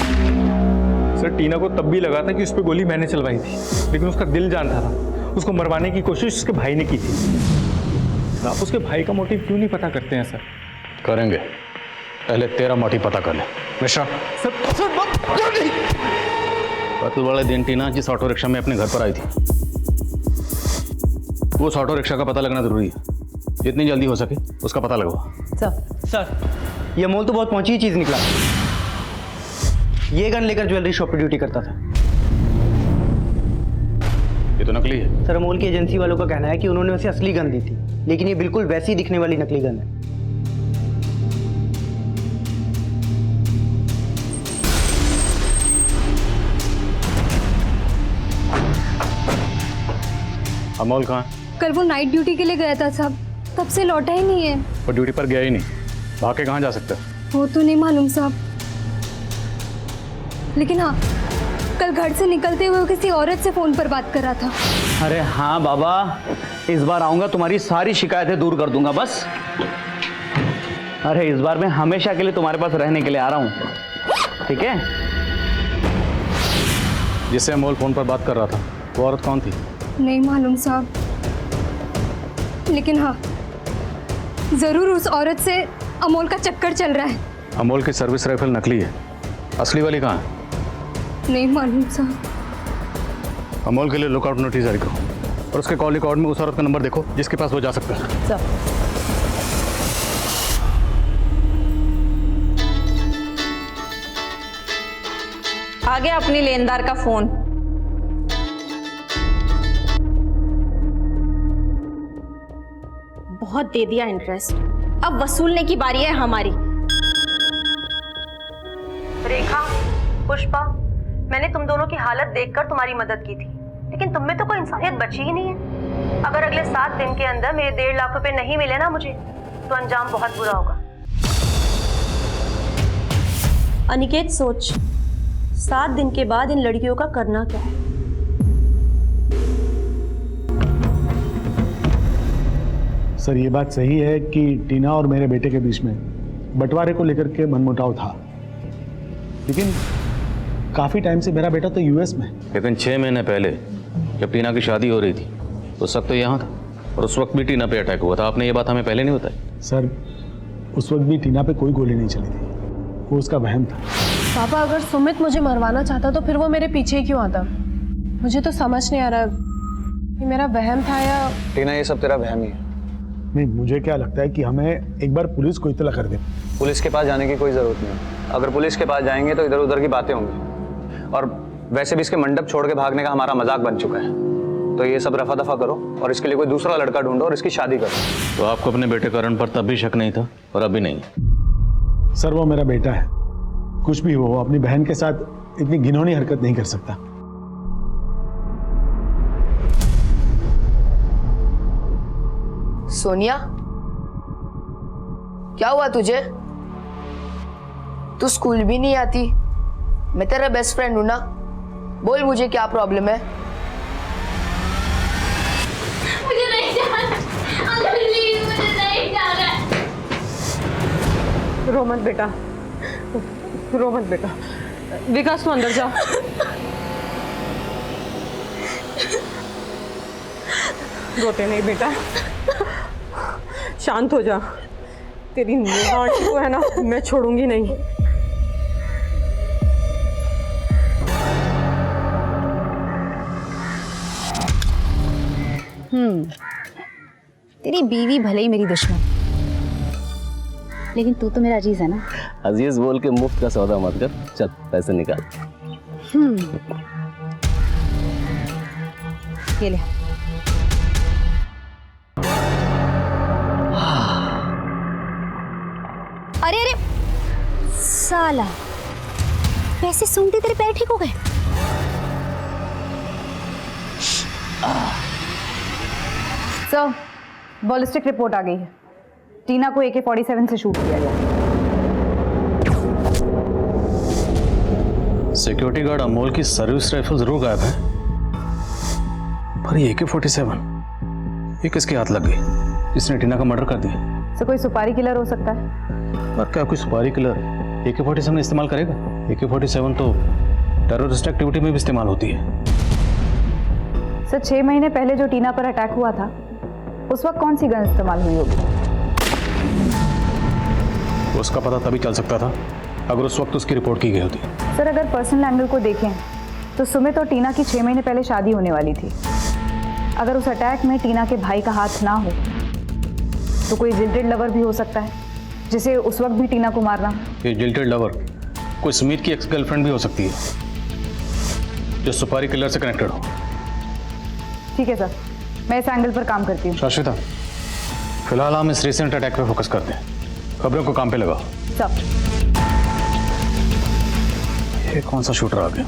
सर टीना को तब भी लगा था कि उस पर गोली मैंने चलवाई थी, लेकिन उसका दिल जानता था। उसको मरवाने की कोशिश उसके भाई ने की थी। आप उसके भाई का मोटिव क्यों नहीं पता करते हैं सर? करेंगे, पहले तेरा मोटिव पता कर ले। मिश्रा कत्ल वाले दिन टीना जिस ऑटो रिक्शा में अपने घर पर आई थी, उस ऑटो रिक्शा का पता लगना जरूरी है। जितनी जल्दी हो सके उसका पता लगवा। सर ये अमोल तो बहुत पहुंची चीज निकला। ये गन लेकर ज्वेलरी शॉप पे ड्यूटी करता था। ये तो नकली है। सर अमोल की एजेंसी वालों का कहना है कि उन्होंने उसे असली गन दी थी, लेकिन ये बिल्कुल वैसी दिखने वाली नकली गन है। अमोल कहाँ है? कल वो नाइट ड्यूटी के लिए गया था साहब, तब से लौटा ही नहीं है। वो ड्यूटी पर गया ही नहीं, भाग के कहाँ जा सकता है? वो तो नहीं मालूम साहब, लेकिन हाँ कल घर से निकलते हुए वो किसी औरत से फोन पर बात कर रहा था। अरे हाँ बाबा, इस बार आऊंगा तुम्हारी सारी शिकायतें दूर कर दूंगा बस। अरे इस बार मैं हमेशा के लिए तुम्हारे पास रहने के लिए आ रहा हूँ, ठीक है? जिससे अमोल फोन पर बात कर रहा था वो औरत कौन थी? नहीं मालूम साहब, लेकिन हाँ जरूर उस औरत से अमोल का चक्कर चल रहा है। अमोल की सर्विस राइफल नकली है, असली वाली कहाँ है? नहीं मालूम साहब। अमोल के लिए लुकआउट नोटिस जारी करो और उसके कॉल रिकॉर्ड में उस औरत का नंबर देखो जिसके पास वो जा सकता है। आ गया अपनी लेनदार का फोन। बहुत दे दिया इंटरेस्ट, अब वसूलने की बारी है हमारी। रेखा, पुष्पा, मैंने तुम दोनों की हालत देखकर तुम्हारी मदद की थी, लेकिन तुम में तो कोई इंसानियत बची ही नहीं है। अगर अगले 7 दिन के अंदर मेरे 1.5 लाख रुपए नहीं मिले ना मुझे, तो अंजाम बहुत बुरा होगा। अनिकेत, सोच, 7 दिन के बाद इन लड़कियों का करना क्या है? सर, ये बात सही है कि टीना और मेरे बेटे के बीच में बंटवारे को लेकर के मनमुटाव था, लेकिन काफी टाइम से मेरा बेटा तो यूएस में। लेकिन 6 महीने पहले जब टीना की शादी हो रही थी उस वक्त तो यहाँ था, और उस वक्त भी टीना पे अटैक हुआ था। आपने ये बात हमें पहले नहीं बताई। सर, उस वक्त भी टीना पे कोई गोली नहीं चली थी, वो उसका वहम था। पापा, अगर सुमित मुझे मरवाना चाहता तो फिर वो मेरे पीछे क्यों आता? मुझे तो समझ नहीं आ रहा ये मेरा वहम था या... टीना, ये सब तेरा वहम ही है। नहीं, मुझे क्या लगता है कि हमें एक बार पुलिस को इत्तला कर दे। पुलिस के पास जाने की कोई जरूरत नहीं। अगर पुलिस के पास जाएंगे तो इधर उधर की बातें होंगी, और वैसे भी इसके मंडप छोड़ के भागने का हमारा मजाक बन चुका है। तो ये सब रफा दफा करो और इसके लिए कोई दूसरा लड़का ढूंढो और इसकी शादी करो। तो आपको अपने बेटे करण पर तब भी शक नहीं था और अभी नहीं? सर, वो मेरा बेटा है, कुछ भी हो अपनी बहन के साथ इतनी घिनौनी हरकत नहीं कर सकता। सोनिया, क्या हुआ तुझे? तू स्कूल भी नहीं आती, मैं तेरा बेस्ट फ्रेंड हूं ना। बोल मुझे क्या प्रॉब्लम है? मुझे नहीं जाना, अंकल प्लीज मुझे नहीं जाना। रो मत बेटा, रो मत बेटा। विकास, तू अंदर जा। रोते नहीं बेटा, शांत हो जा। तेरी नेहा आंटी को है ना, मैं छोड़ूंगी नहीं। तेरी बीवी भले ही मेरी दुश्मन, लेकिन तू तो मेरा अजीज है ना। अजीज बोल के मुफ्त का सौदा मत कर, चल पैसे निकाल। ये ले। अरे अरे साला, पैसे सूंघते तेरे पैर ठीक हो गए। सर, बॉलिस्टिक रिपोर्ट आ गई है। टीना को AK-47 से शूट किया गया। सिक्योरिटी गार्ड अमोल की सर्विस राइफल जरूर गायब है, पर ये AK-47 ये किसके हाथ लग गई जिसने टीना का मर्डर कर दिया? सर, कोई सुपारी किलर हो सकता है। पर क्या कोई सुपारी किलर AK-47 इस्तेमाल करेगा? AK-47 तो टेररिस्ट एक्टिविटी में भी इस्तेमाल होती है। सर, 6 महीने पहले जो टीना पर अटैक हुआ था, उस वक्त कौन सी गन इस्तेमाल हुई होगी? उसका पता तभी चल सकता था अगर उस वक्त उसकी रिपोर्ट की गई होती। सर, अगर पर्सनल एंगल को देखें तो सुमित और टीना की 6 महीने पहले शादी होने वाली थी। अगर उस अटैक में टीना के भाई का हाथ ना हो तो कोई जिल्टेड लवर भी हो सकता है, जिसे उस वक्त भी टीना को मारना। ये जिल्टेड लवर कोई सुमित की एक्स गर्लफ्रेंड भी हो सकती है जो सुपारी किलर से कनेक्टेड हो। ठीक है सर, मैं इस एंगल पर काम करती हूँ। शाश्विता, फिलहाल हम इस रिसेंट अटैक पे फोकस करते हैं, खबरों को काम पे लगाओ। सब। ये कौन सा शूटर आ गया?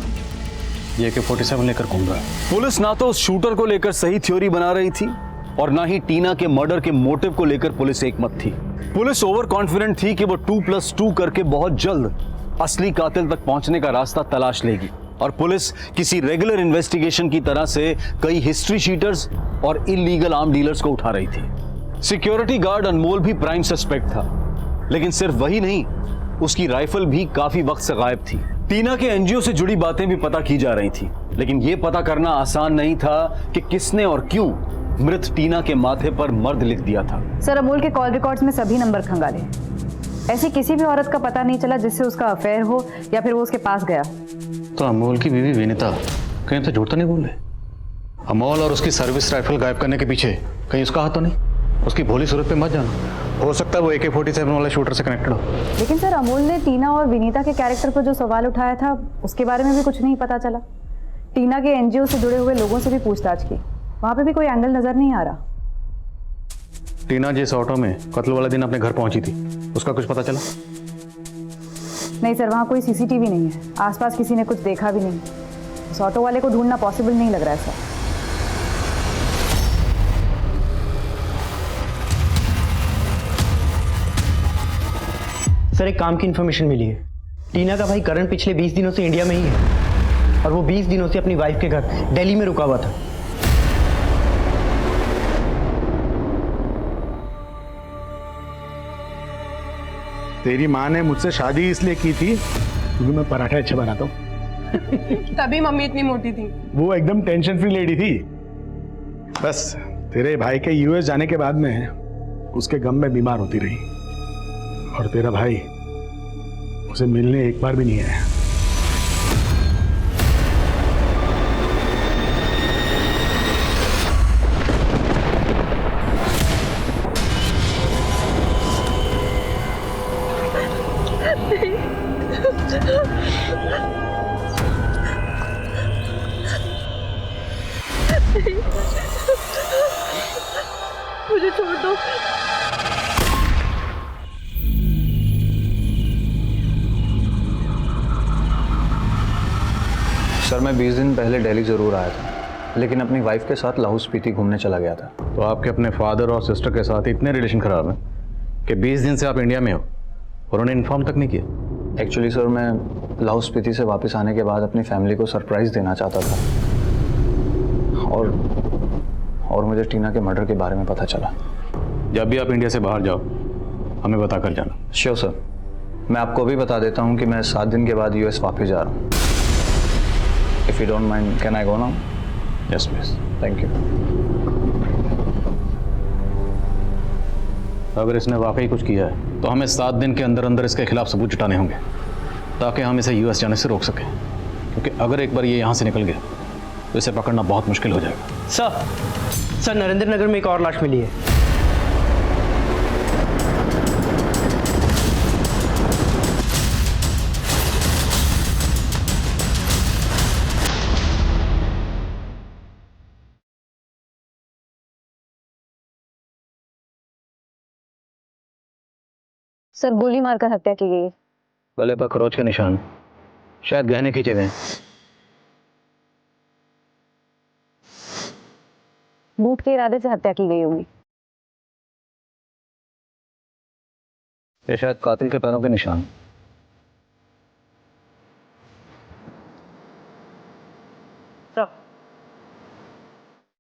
ये AK-47 लेकर घूम रहा है। पुलिस ना तो उस शूटर को लेकर सही थ्योरी बना रही थी और ना ही टीना के मर्डर के मोटिव को लेकर पुलिस एकमत थी। पुलिस ओवर कॉन्फिडेंट थी कि वो 2+2 करके बहुत जल्द असली कातिल तक पहुंचने का रास्ता तलाश लेगी, और पुलिस किसी रेगुलर इन्वेस्टिगेशन की तरह से कई हिस्ट्री शीटर्स और इलीगल आर्म डीलर्स को उठा रही थी। सिक्योरिटी गार्ड अनमोल भी प्राइम सस्पेक्ट था, लेकिन सिर्फ वही नहीं, उसकी राइफल भी काफी वक्त से गायब थी। टीना के एनजीओ से जुड़ी बातें भी पता की जा रही थी, लेकिन यह पता करना आसान नहीं था कि किसने और क्यों मृत टीना के माथे पर मर्द लिख दिया था। सर, अमोल के कॉल रिकॉर्ड्स में सभी नंबर खंगाले। ऐसी किसी भी औरत का पता नहीं चला जिससे उसका अफेयर हो या फिर वो उसके पास गया। तो अमोल की बीवी विनीता कहीं तो झूठ तो नहीं बोल रहे? अमोल और उसकी सर्विस राइफल गायब करने के पीछे कहीं उसका हाथ तो नहीं? उसकी भोली सूरत पे मत जाना, हो सकता है वो AK-47 वाले शूटर से कनेक्टेड हो। लेकिन सर, अमोल ने टीना और विनीता के कैरेक्टर पर जो सवाल उठाया था उसके बारे में भी कुछ नहीं पता चला। टीना के एनजीओ से जुड़े हुए लोगों से भी पूछताछ की, वहां पे भी कोई एंगल नजर नहीं आ रहा। टीना जिस ऑटो में कत्ल वाले दिन अपने घर पहुंची थी उसका कुछ पता चला? नहीं सर, वहाँ कोई सीसीटीवी नहीं है, आसपास किसी ने कुछ देखा भी नहीं। उस ऑटो वाले को ढूंढना पॉसिबल नहीं लग रहा है सर। सर एक काम की इन्फॉर्मेशन मिली है। टीना का भाई करण पिछले 20 दिनों से इंडिया में ही है और वो 20 दिनों से अपनी वाइफ के घर दिल्ली में रुका हुआ था। तेरी माँ ने मुझसे शादी इसलिए की थी क्योंकि मैं पराठे अच्छे बनाता हूँ। तभी मम्मी इतनी मोटी थी। वो एकदम टेंशन फ्री लेडी थी। बस तेरे भाई के यूएस जाने के बाद में उसके गम में बीमार होती रही और तेरा भाई उसे मिलने एक बार भी नहीं आया। मुझे छोड़ दो। सर मैं 20 दिन पहले दिल्ली ज़रूर आया था, लेकिन अपनी वाइफ के साथ लाहौल स्पीति घूमने चला गया था। तो आपके अपने फादर और सिस्टर के साथ इतने रिलेशन खराब हैं कि 20 दिन से आप इंडिया में हो और उन्हें इन्फॉर्म तक नहीं किया? एक्चुअली सर मैं लाहौल स्पीति से वापस आने के बाद अपनी फैमिली को सरप्राइज़ देना चाहता था और मुझे टीना के मर्डर के बारे में पता चला। जब भी आप इंडिया से बाहर जाओ हमें बता कर जाना। Sure sir. मैं आपको भी बता देता हूँ कि मैं 7 दिन के बाद यूएस वापस जा रहा हूँ। If you don't mind, can I go now? Yes, please. Thank you. अगर इसने वाकई कुछ किया है तो हमें 7 दिन के अंदर अंदर इसके खिलाफ सबूत जुटाने होंगे ताकि हम इसे यूएस जाने से रोक सकें, क्योंकि अगर एक बार ये यहाँ से निकल गया तो इसे पकड़ना बहुत मुश्किल हो जाएगा। सर नरेंद्र नगर में एक और लाश मिली है। सर गोली मारकर हत्या की गई है। गले पर खरोच के निशान, शायद गहने खींचे गए। लूट के इरादे से हत्या की गई होगी। ये शायद कातिल के पैरों के निशान।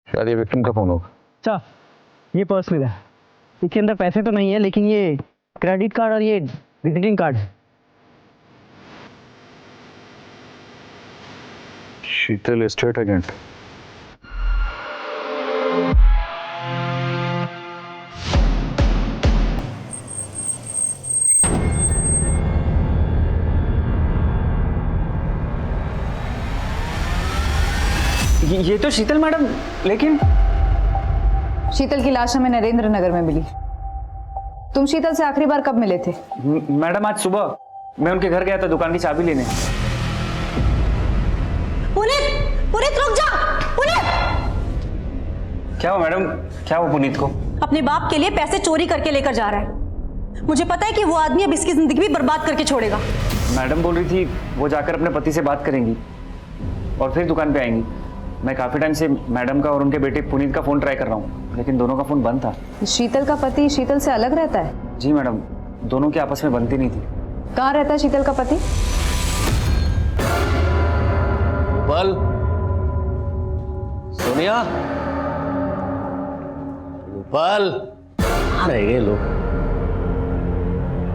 शायद ये विक्टिम का फोन होगा। अच्छा ये पर्स मिला, इसके अंदर पैसे तो नहीं है लेकिन ये क्रेडिट कार्ड और ये विजिटिंग कार्ड। शीतल एस्टेट एजेंट। ये तो शीतल मैडम, लेकिन शीतल की लाश हमें नरेंद्र नगर में मिली। तुम शीतल से आखिरी बार कब मिले थे? मैडम आज सुबह मैं उनके घर गया था दुकान की चाबी लेने। पुनीत रुक जा। पुनीत क्या हुआ मैडम? क्या हुआ पुनीत को? अपने बाप के लिए पैसे चोरी करके लेकर जा रहा है। मुझे पता है कि वो आदमी अब इसकी जिंदगी भी बर्बाद करके छोड़ेगा। मैडम बोल रही थी वो जाकर अपने पति से बात करेंगी और फिर दुकान पे आएंगी। मैं काफी टाइम से मैडम का और उनके बेटे पुनीत का फोन ट्राई कर रहा हूँ, लेकिन दोनों का फोन बंद था। शीतल का पति शीतल से अलग रहता है? जी मैडम, दोनों की आपस में बनती नहीं थी। कहाँ रहता है शीतल का पति? रूपल, सोनिया, रूपल, कहाँ रह गए लोग?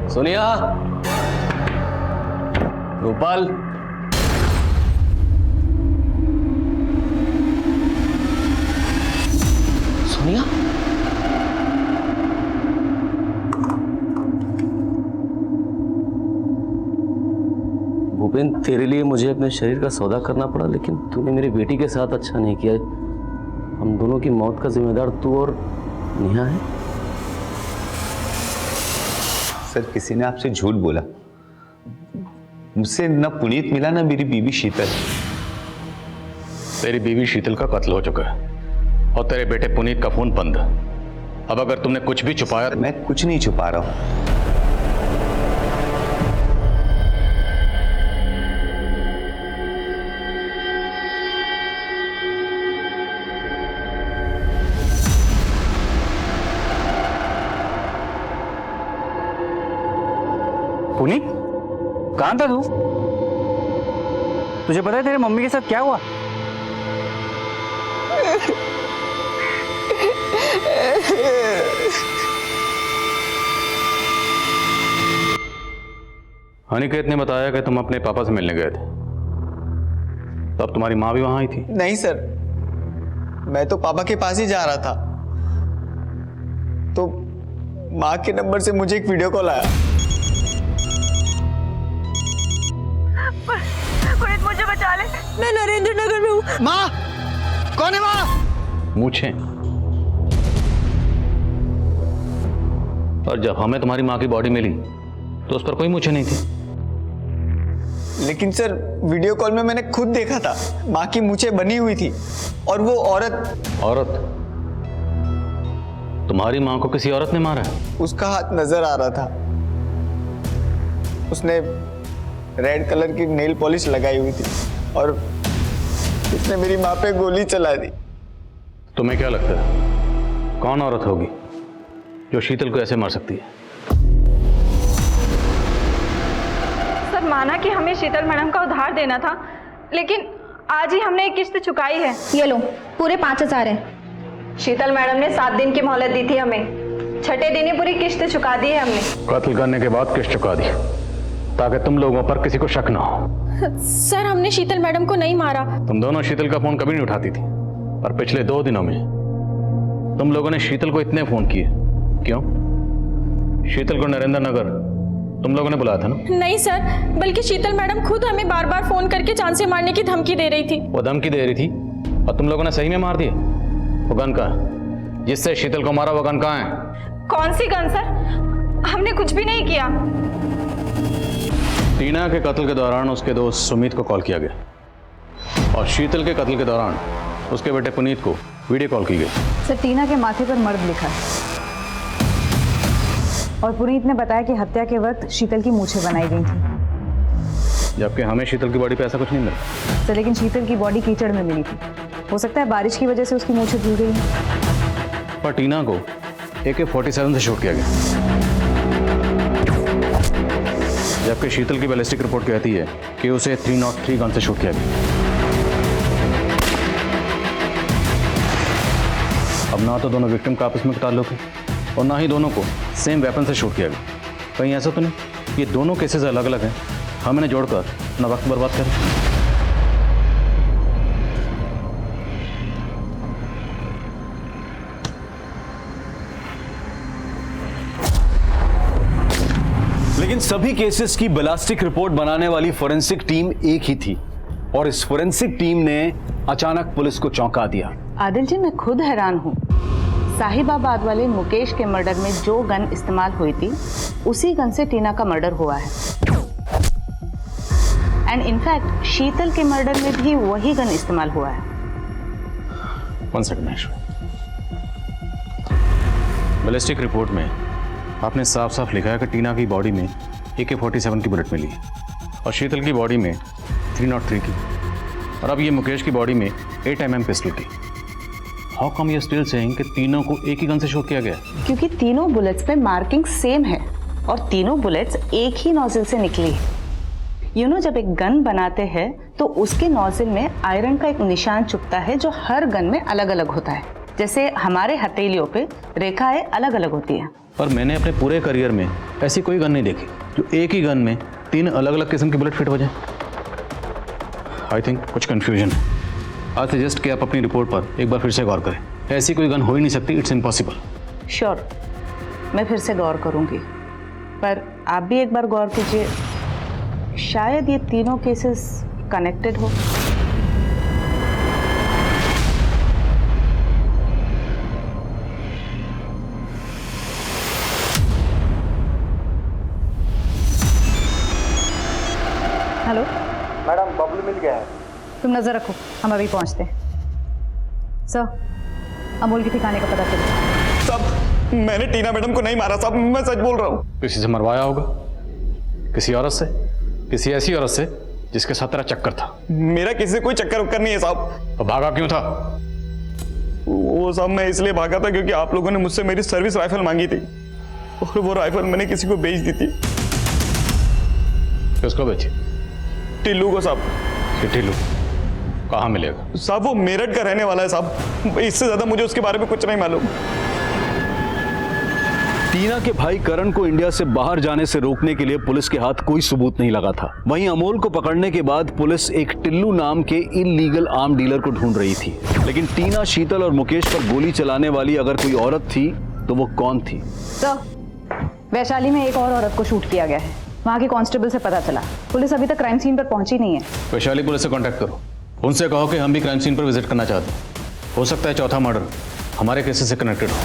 सोनिया, रूपल, सोनिया, भूपेन, तेरे लिए मुझे अपने शरीर का सौदा करना पड़ा, लेकिन तूने मेरी बेटी के साथ अच्छा नहीं किया। हम दोनों की मौत का जिम्मेदार तू और नेहा है। सर किसी ने आपसे झूठ बोला। मुझसे न पुनीत मिला न मेरी बीवी शीतल। तेरी बीवी शीतल का कत्ल हो चुका है और तेरे बेटे पुनीत का फोन बंद। अब अगर तुमने कुछ भी छुपाया, मैं कुछ नहीं छुपा रहा हूं। पुनीत, कहाँ था तू? तुझे पता है तेरे मम्मी के साथ क्या हुआ? अनिकेत ने बताया कि तुम अपने पापा से मिलने गए थे, तब तुम्हारी माँ भी वहां आई थी। नहीं सर, मैं तो पापा के पास ही जा रहा था, तो माँ के नंबर से मुझे एक वीडियो कॉल आया। पुनीत मुझे बचा ले, मैं नरेंद्र नगर में हूँ। माँ, कौन है माँ? मूछें। और जब हमें तुम्हारी माँ की बॉडी मिली तो उस पर कोई मूछें नहीं थी। लेकिन सर, वीडियो कॉल में मैंने खुद देखा था, माँ की मूछें बनी हुई थी और वो औरत तुम्हारी माँ को किसी औरत ने मारा है? उसका हाथ नजर आ रहा था। उसने रेड कलर की नेल पॉलिश लगाई हुई थी और उसने मेरी माँ पे गोली चला दी। तुम्हें क्या लगता है कौन औरत होगी जो शीतल को ऐसे मार सकती है? सर, माना कि हमें शीतल मैडम का उधार देना था, लेकिन आज ही हमने एक किस्त चुकाई है। ये लो, पूरे 5,000 है। शीतल मैडम ने 7 दिन की मोहलत दी थी हमें, 6ठे दिन ही पूरी किस्त चुका दी है हमने। कत्ल करने के बाद किस्त चुका दी ताकि तुम लोगों पर किसी को शक ना हो। सर, हमने शीतल मैडम को नहीं मारा। तुम दोनों शीतल का फोन कभी नहीं उठाती थी, और पिछले 2 दिनों में तुम लोगों ने शीतल को इतने फोन किए क्यों? शीतल को नरेंद्र नगर तुम लोगों ने बुलाया था ना? नहीं सर, बल्कि शीतल मैडम खुद हमें बार बार फोन करके जान से मारने की धमकी दे रही थी। वो धमकी दे रही थी और तुम लोगों ने सही में मार दिए? वो गन कहाँ है जिससे शीतल को मारा? वो गन कहाँ है? कौन सी गन सर? हमने कुछ भी नहीं किया। टीना के कत्ल के दौरान उसके दोस्त सुमित को कॉल किया गया और शीतल के कत्ल के दौरान उसके बेटे पुनीत को वीडियो कॉल की गई। सर, टीना के माथे पर मर्द लिखा है और पुनीत ने बताया कि हत्या के वक्त शीतल की मूछें बनाई गई थी, जबकि हमें शीतल की बॉडी पे ऐसा कुछ नहीं मिला। सर, लेकिन शीतल की बॉडी कीचड़ में मिली थी। हो सकता है बारिश की वजह से उसकी मूछें धुल गई हैं। पर टीना को AK-47 से शूट किया गया, जबकि शीतल की बैलिस्टिक रिपोर्ट कहती है कि उसे 303 गन से शूट किया गया। अब ना तो दोनों विक्टिम का आपस में ताल्लुक है और ना ही दोनों को सेम वेपन से शूट किया गया। कहीं ऐसा तो नहीं ये दोनों केसेस अलग अलग हैं, हम इन्हें जोड़कर अपना वक्त बर्बाद करें? लेकिन सभी केसेस की बैलिस्टिक रिपोर्ट बनाने वाली फोरेंसिक टीम एक ही थी और इस फोरेंसिक टीम ने अचानक पुलिस को चौंका दिया। आदिल जी, मैं खुद हैरान हूँ। साहिबाबाद वाले मुकेश के मर्डर में जो गन इस्तेमाल हुई थी उसी गन से टीना का मर्डर हुआ है, एंड इनफैक्ट शीतल के मर्डर में भी वही गन इस्तेमाल हुआ है। One second Maheshwar, ballistic report में आपने साफ साफ लिखा है कि टीना की बॉडी में AK-47 की बुलेट मिली और शीतल की बॉडी में 303 की, और अब ये मुकेश की बॉडी में 8mm पिस्टल की। How come you still saying कि तीनों को एक ही गन से शूट किया गया? क्योंकि तीनों बुलेट्स पे मार्किंग सेम है और तीनों बुलेट्स एक ही नोजल से निकली है। यू नो, जब एक गन बनाते हैं तो उसके नोजल में आयरन का एक निशान चुभता है जो हर गन में अलग अलग होता है। जैसे हमारे हथेलियों पे रेखाएं अलग अलग होती हैं। पर मैंने अपने पूरे करियर में ऐसी कोई गन नहीं देखी जो एक ही गन में 3 अलग अलग किस्म की बुलेट फिट हो जाए। आई थिंक कुछ कंफ्यूजन है। आई सजेस्ट कि आप अपनी रिपोर्ट पर एक बार फिर से गौर करें। ऐसी कोई गन हो ही नहीं सकती, इट्स इम्पॉसिबल। श्योर, मैं फिर से गौर करूंगी, पर आप भी एक बार गौर कीजिए, शायद ये तीनों केसेस कनेक्टेड हो। हेलो मैडम, बबलू मिल गया है। तुम नजर रखो, हम अभी पहुंचते हैं। सर, अमोल के ठिकाने का पता चलो। सब मैंने टीना मैडम को नहीं मारा साहब, मैं सच बोल रहा हूँ। किसी से मरवाया होगा, किसी औरत से, किसी ऐसी औरत से जिसके साथ तेरा चक्कर था। मेरा किसी से कोई चक्कर उक्कर नहीं है साहब। तो भागा क्यों था? वो साहब मैं इसलिए भागा था क्योंकि आप लोगों ने मुझसे मेरी सर्विस राइफल मांगी थी और वो राइफल मैंने किसी को बेच दी थी। किसको बेची? टिल्लू को साहब। टिल्लू कहाँ मिलेगा? साहब वो मेरठ का रहने वाला है साहब, इससे ज्यादा मुझे उसके बारे में कुछ नहीं मालूम। टीना के भाई करण को इंडिया से बाहर जाने से रोकने के लिए पुलिस के हाथ कोई सबूत नहीं लगा था। वहीं अमोल को पकड़ने के बाद पुलिस एक टिल्लू नाम के इल्लीगल आर्म डीलर को ढूंढ रही थी। लेकिन टीना, शीतल और मुकेश पर गोली चलाने वाली अगर कोई औरत थी तो वो कौन थी? सर, वैशाली में एक और औरत को शूट किया गया है। वहाँ के कांस्टेबल से पता चला। पुलिस अभी तक क्राइम सीन पर पहुंची नहीं है। वैशाली पुलिस से कांटेक्ट करो, उनसे कहो कि हम भी क्राइम सीन पर विजिट करना चाहते हैं। हो सकता है चौथा मर्डर हमारे केसेस से कनेक्टेड हो।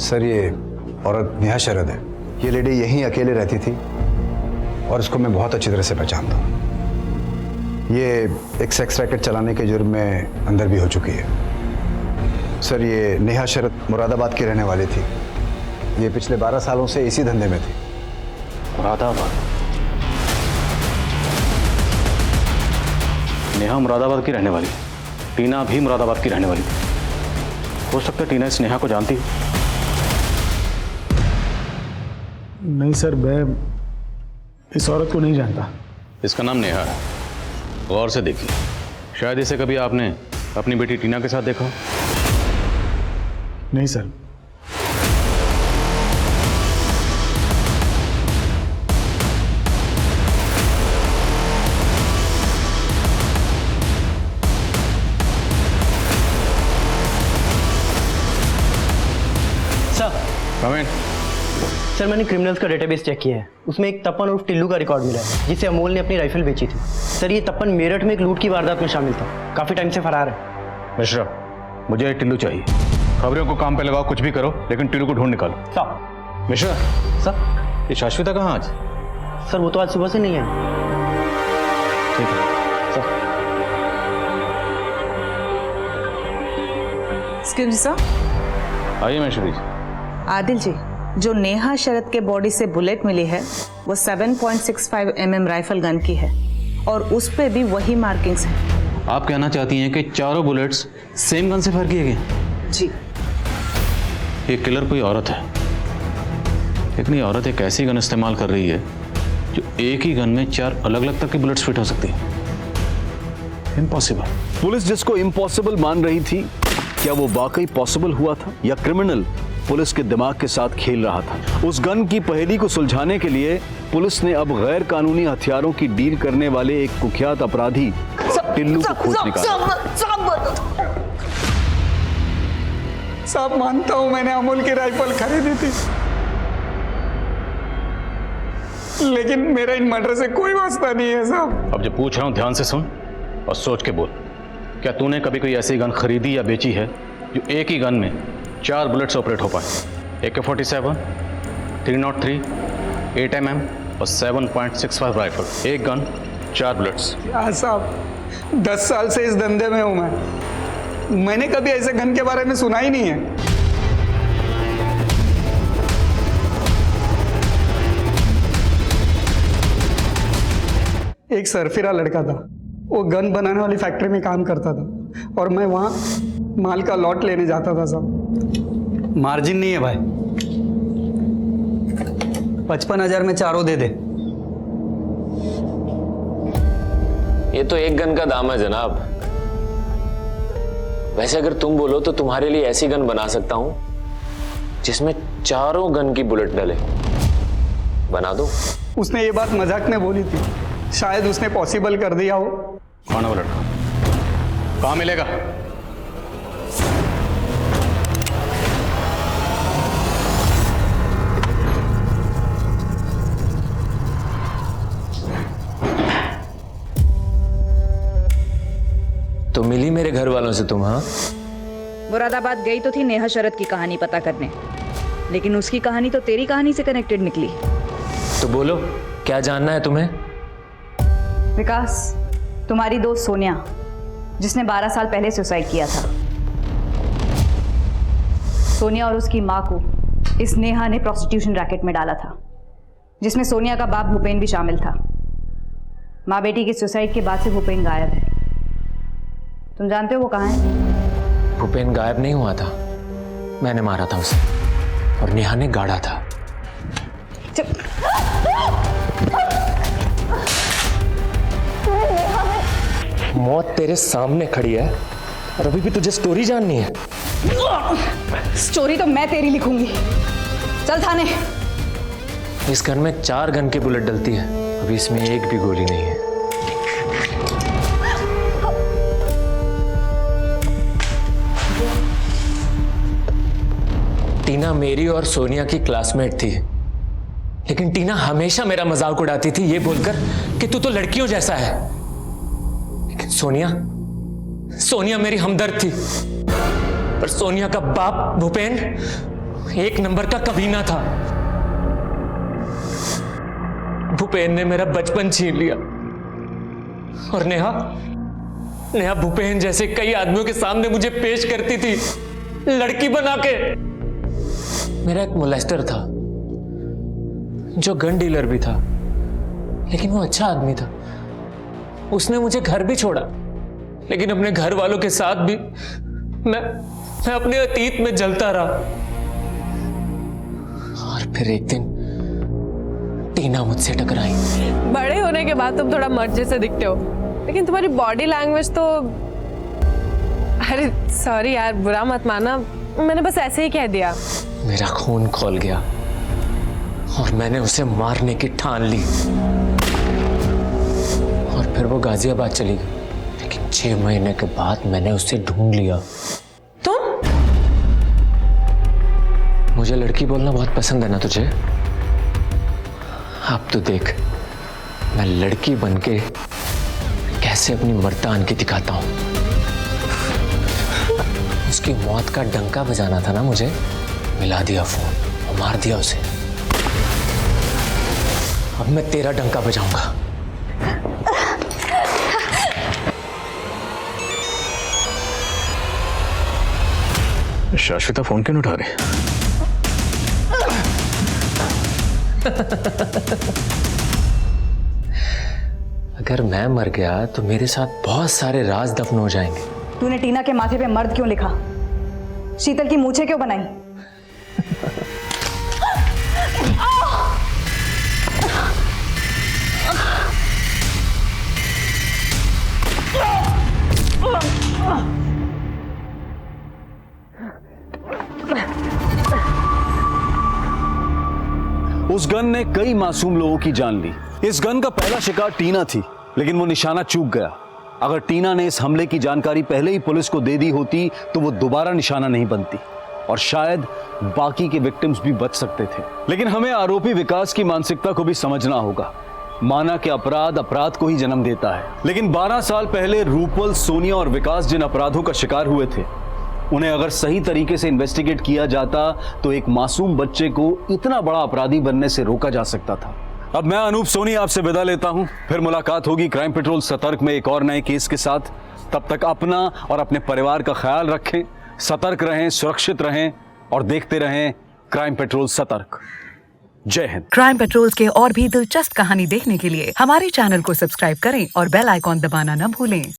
सर, ये औरत नेहा शरद है। ये लेडी यहीं अकेले रहती थी और इसको मैं बहुत अच्छी तरह से पहचानता हूँ। ये एक सेक्स रैकेट चलाने के जुर्म में अंदर भी हो चुकी है। सर, ये नेहा शरद मुरादाबाद की रहने वाली थी। ये पिछले 12 सालों से इसी धंधे में थी। मुरादाबाद? नेहा मुरादाबाद की रहने वाली, टीना भी मुरादाबाद की रहने वाली। हो सकता है टीना इस नेहा को जानती है। नहीं सर, मैं इस औरत को नहीं जानता। इसका नाम नेहा है। गौर से देखिए, शायद इसे कभी आपने अपनी बेटी टीना के साथ देखा हो। नहीं सर। सर, मैंने क्रिमिनल्स का डेटाबेस चेक किया है। उसमें एक तपन और टिल्लू का रिकॉर्ड मिला है, जिसे अमोल ने अपनी राइफल बेची थी। सर, ये तपन मेरठ में एक लूट की वारदात में शामिल था। काफी टाइम से फरार है। मिश्रा, मुझे ये टिल्लू चाहिए। खबरों को काम पे लगाओ, कुछ भी करो, लेकिन टिल्लू को ढूंढ निकालो। सर। मिश्रा। सर। ये शाश्विता कहाँ आज? सर, वो तो आज सुबह से नहीं है। ठीक है सर। Excuse me sir. आइए मैश्वरी जी। आदिल जी, जो नेहा शरद के बॉडी से बुलेट मिली है वो 7.65 mm राइफल गन की है और उस पे भी वही मार्किंग्स हैं। आप कहना चाहती हैं कि चारों बुलेट्स सेम गन से फायर किए गए? जी। ये किलर कोई औरत है, लेकिन ये औरत एक ऐसी गन इस्तेमाल कर रही है जो एक ही गन में 4 अलग अलग तरह की बुलेट्स फिट हो सकती है। इम्पॉसिबल। पुलिस जिसको इम्पॉसिबल मान रही थी, क्या वो वाकई पॉसिबल हुआ था या क्रिमिनल पुलिस के दिमाग के साथ खेल रहा था? उस गन की पहेली को सुलझाने के लिए पुलिस ने अब गैर कानूनी हथियारों की डील करने वाले एक कुख्यात अपराधी टिल्लू को खोज निकाला। साहब, मानता हूं मैंने अमोल की राइफल खरीदी थी, लेकिन मेरा इन मर्डर से कोई वास्ता नहीं है साहब। अब जो पूछ रहा हूं ध्यान से सुन और सोच के बोल। क्या तूने कभी कोई ऐसी गन खरीदी या बेची है जो एक ही गन में 4 बुलेट्स ऑपरेट हो पाए? AK-47, 303, 8 mm और 7.65 राइफल। एक गन, 4 बुलेट्स। क्या साहब, 10 साल से इस धंधे में हूं मैंने कभी ऐसे गन के बारे में सुना ही नहीं है। एक सरफिरा लड़का था, वो गन बनाने वाली फैक्ट्री में काम करता था और मैं वहां माल का लॉट लेने जाता था साहब। मार्जिन नहीं है भाई। 55,000 में चारों दे दे। ये तो एक गन का दाम है जनाब। वैसे अगर तुम बोलो तो तुम्हारे लिए ऐसी गन बना सकता हूं जिसमें 4 गन की बुलेट डले। बना दो। उसने ये बात मजाक में बोली थी, शायद उसने पॉसिबल कर दिया हो। कौन है वो लड़का? कहां मिलेगा? घर वालों से तुम? हाँ, मुरादाबाद गई तो थी नेहा शरद की कहानी पता करने, लेकिन उसकी कहानी तो तेरी कहानी से कनेक्टेड निकली। तो बोलो, क्या जानना है तुम्हें? विकास, तुम्हारी दोस्त सोनिया, जिसने 12 साल पहले सुसाइड किया था, सोनिया और उसकी मां को इस नेहा ने प्रोस्टिट्यूशन रैकेट में डाला था, जिसमें सोनिया का बाप भूपेन भी शामिल था। माँ बेटी की सुसाइड के बाद से भूपेन गायब है। तुम जानते हो वो कहाँ है? भूपेन गायब नहीं हुआ था, मैंने मारा था उसे और नेहा ने गाड़ा था। मौत तेरे सामने खड़ी है और अभी भी तुझे स्टोरी जाननी है? स्टोरी तो मैं तेरी लिखूंगी। चल थाने। इस गन में 4 गन की बुलेट डलती है, अभी इसमें एक भी गोली नहीं है। टीना मेरी और सोनिया की क्लासमेट थी, लेकिन टीना हमेशा मेरा मजाक उड़ाती थी ये बोलकर कि तू तो लड़कियों जैसा है। लेकिन सोनिया मेरी हमदर्द थी, पर सोनिया का बाप भूपेन 1 नंबर का कमीना था। भूपेन ने मेरा बचपन छीन लिया और नेहा भूपेन जैसे कई आदमियों के सामने मुझे पेश करती थी लड़की बना के। मेरा एक मोलेस्टर था जो गन डीलर भी था, लेकिन वो अच्छा आदमी था। उसने मुझे घर भी छोड़ा, लेकिन अपने घर वालों के साथ भी मैं अपने अतीत में जलता रहा। और फिर एक दिन टीना मुझसे टकराई। बड़े होने के बाद तुम थोड़ा मर्द जैसे दिखते हो, लेकिन तुम्हारी बॉडी लैंग्वेज तो... अरे सॉरी यार, बुरा मत माना, मैंने बस ऐसे ही कह दिया। मेरा खून खौल गया और मैंने उसे मारने की ठान ली और फिर वो गाजियाबाद चली गई। लेकिन 6 महीने के बाद मैंने उसे ढूंढ लिया। तुम? मुझे लड़की बोलना बहुत पसंद है ना तुझे? अब तो देख, मैं लड़की बनके कैसे अपनी मर्दानगी दिखाता हूं। उसकी मौत का डंका बजाना था ना मुझे, मिला दिया फोन और मार दिया उसे। अब मैं तेरा डंका बजाऊंगा। शाश्विता फोन क्यों नहीं उठा रही? अगर मैं मर गया तो मेरे साथ बहुत सारे राज दफन हो जाएंगे। तूने टीना के माथे पे मर्द क्यों लिखा? शीतल की मूछें क्यों बनाई? उस गन ने कई मासूम लोगों की जान ली। इस गन का पहला शिकार टीना थी, लेकिन वो निशाना चूक गया। अगर टीना ने इस हमले की जानकारी पहले ही पुलिस को दे दी होती तो वो दोबारा निशाना नहीं बनती और शायद बाकी के विक्टिम्स भी बच सकते थे। लेकिन हमें आरोपी विकास की मानसिकता को भी समझना होगा। माना कि अपराध को ही जन्म देता है, लेकिन 12 साल पहले रूपल, सोनिया और विकास जिन अपराधों का शिकार हुए थे, उन्हें अगर सही तरीके से इन्वेस्टिगेट किया जाता तो एक मासूम बच्चे को इतना बड़ा अपराधी बनने से रोका जा सकता था। अब मैं अनूप सोनी आपसे विदा लेता हूं, फिर मुलाकात होगी क्राइम पेट्रोल सतर्क में एक और नए केस के साथ। तब तक अपना और अपने परिवार का ख्याल रखें, सतर्क रहें, सुरक्षित रहें और देखते रहें क्राइम पेट्रोल सतर्क। जय हिंद। क्राइम पेट्रोल के और भी दिलचस्प कहानी देखने के लिए हमारे चैनल को सब्सक्राइब करें और बेल आइकॉन दबाना न भूलें।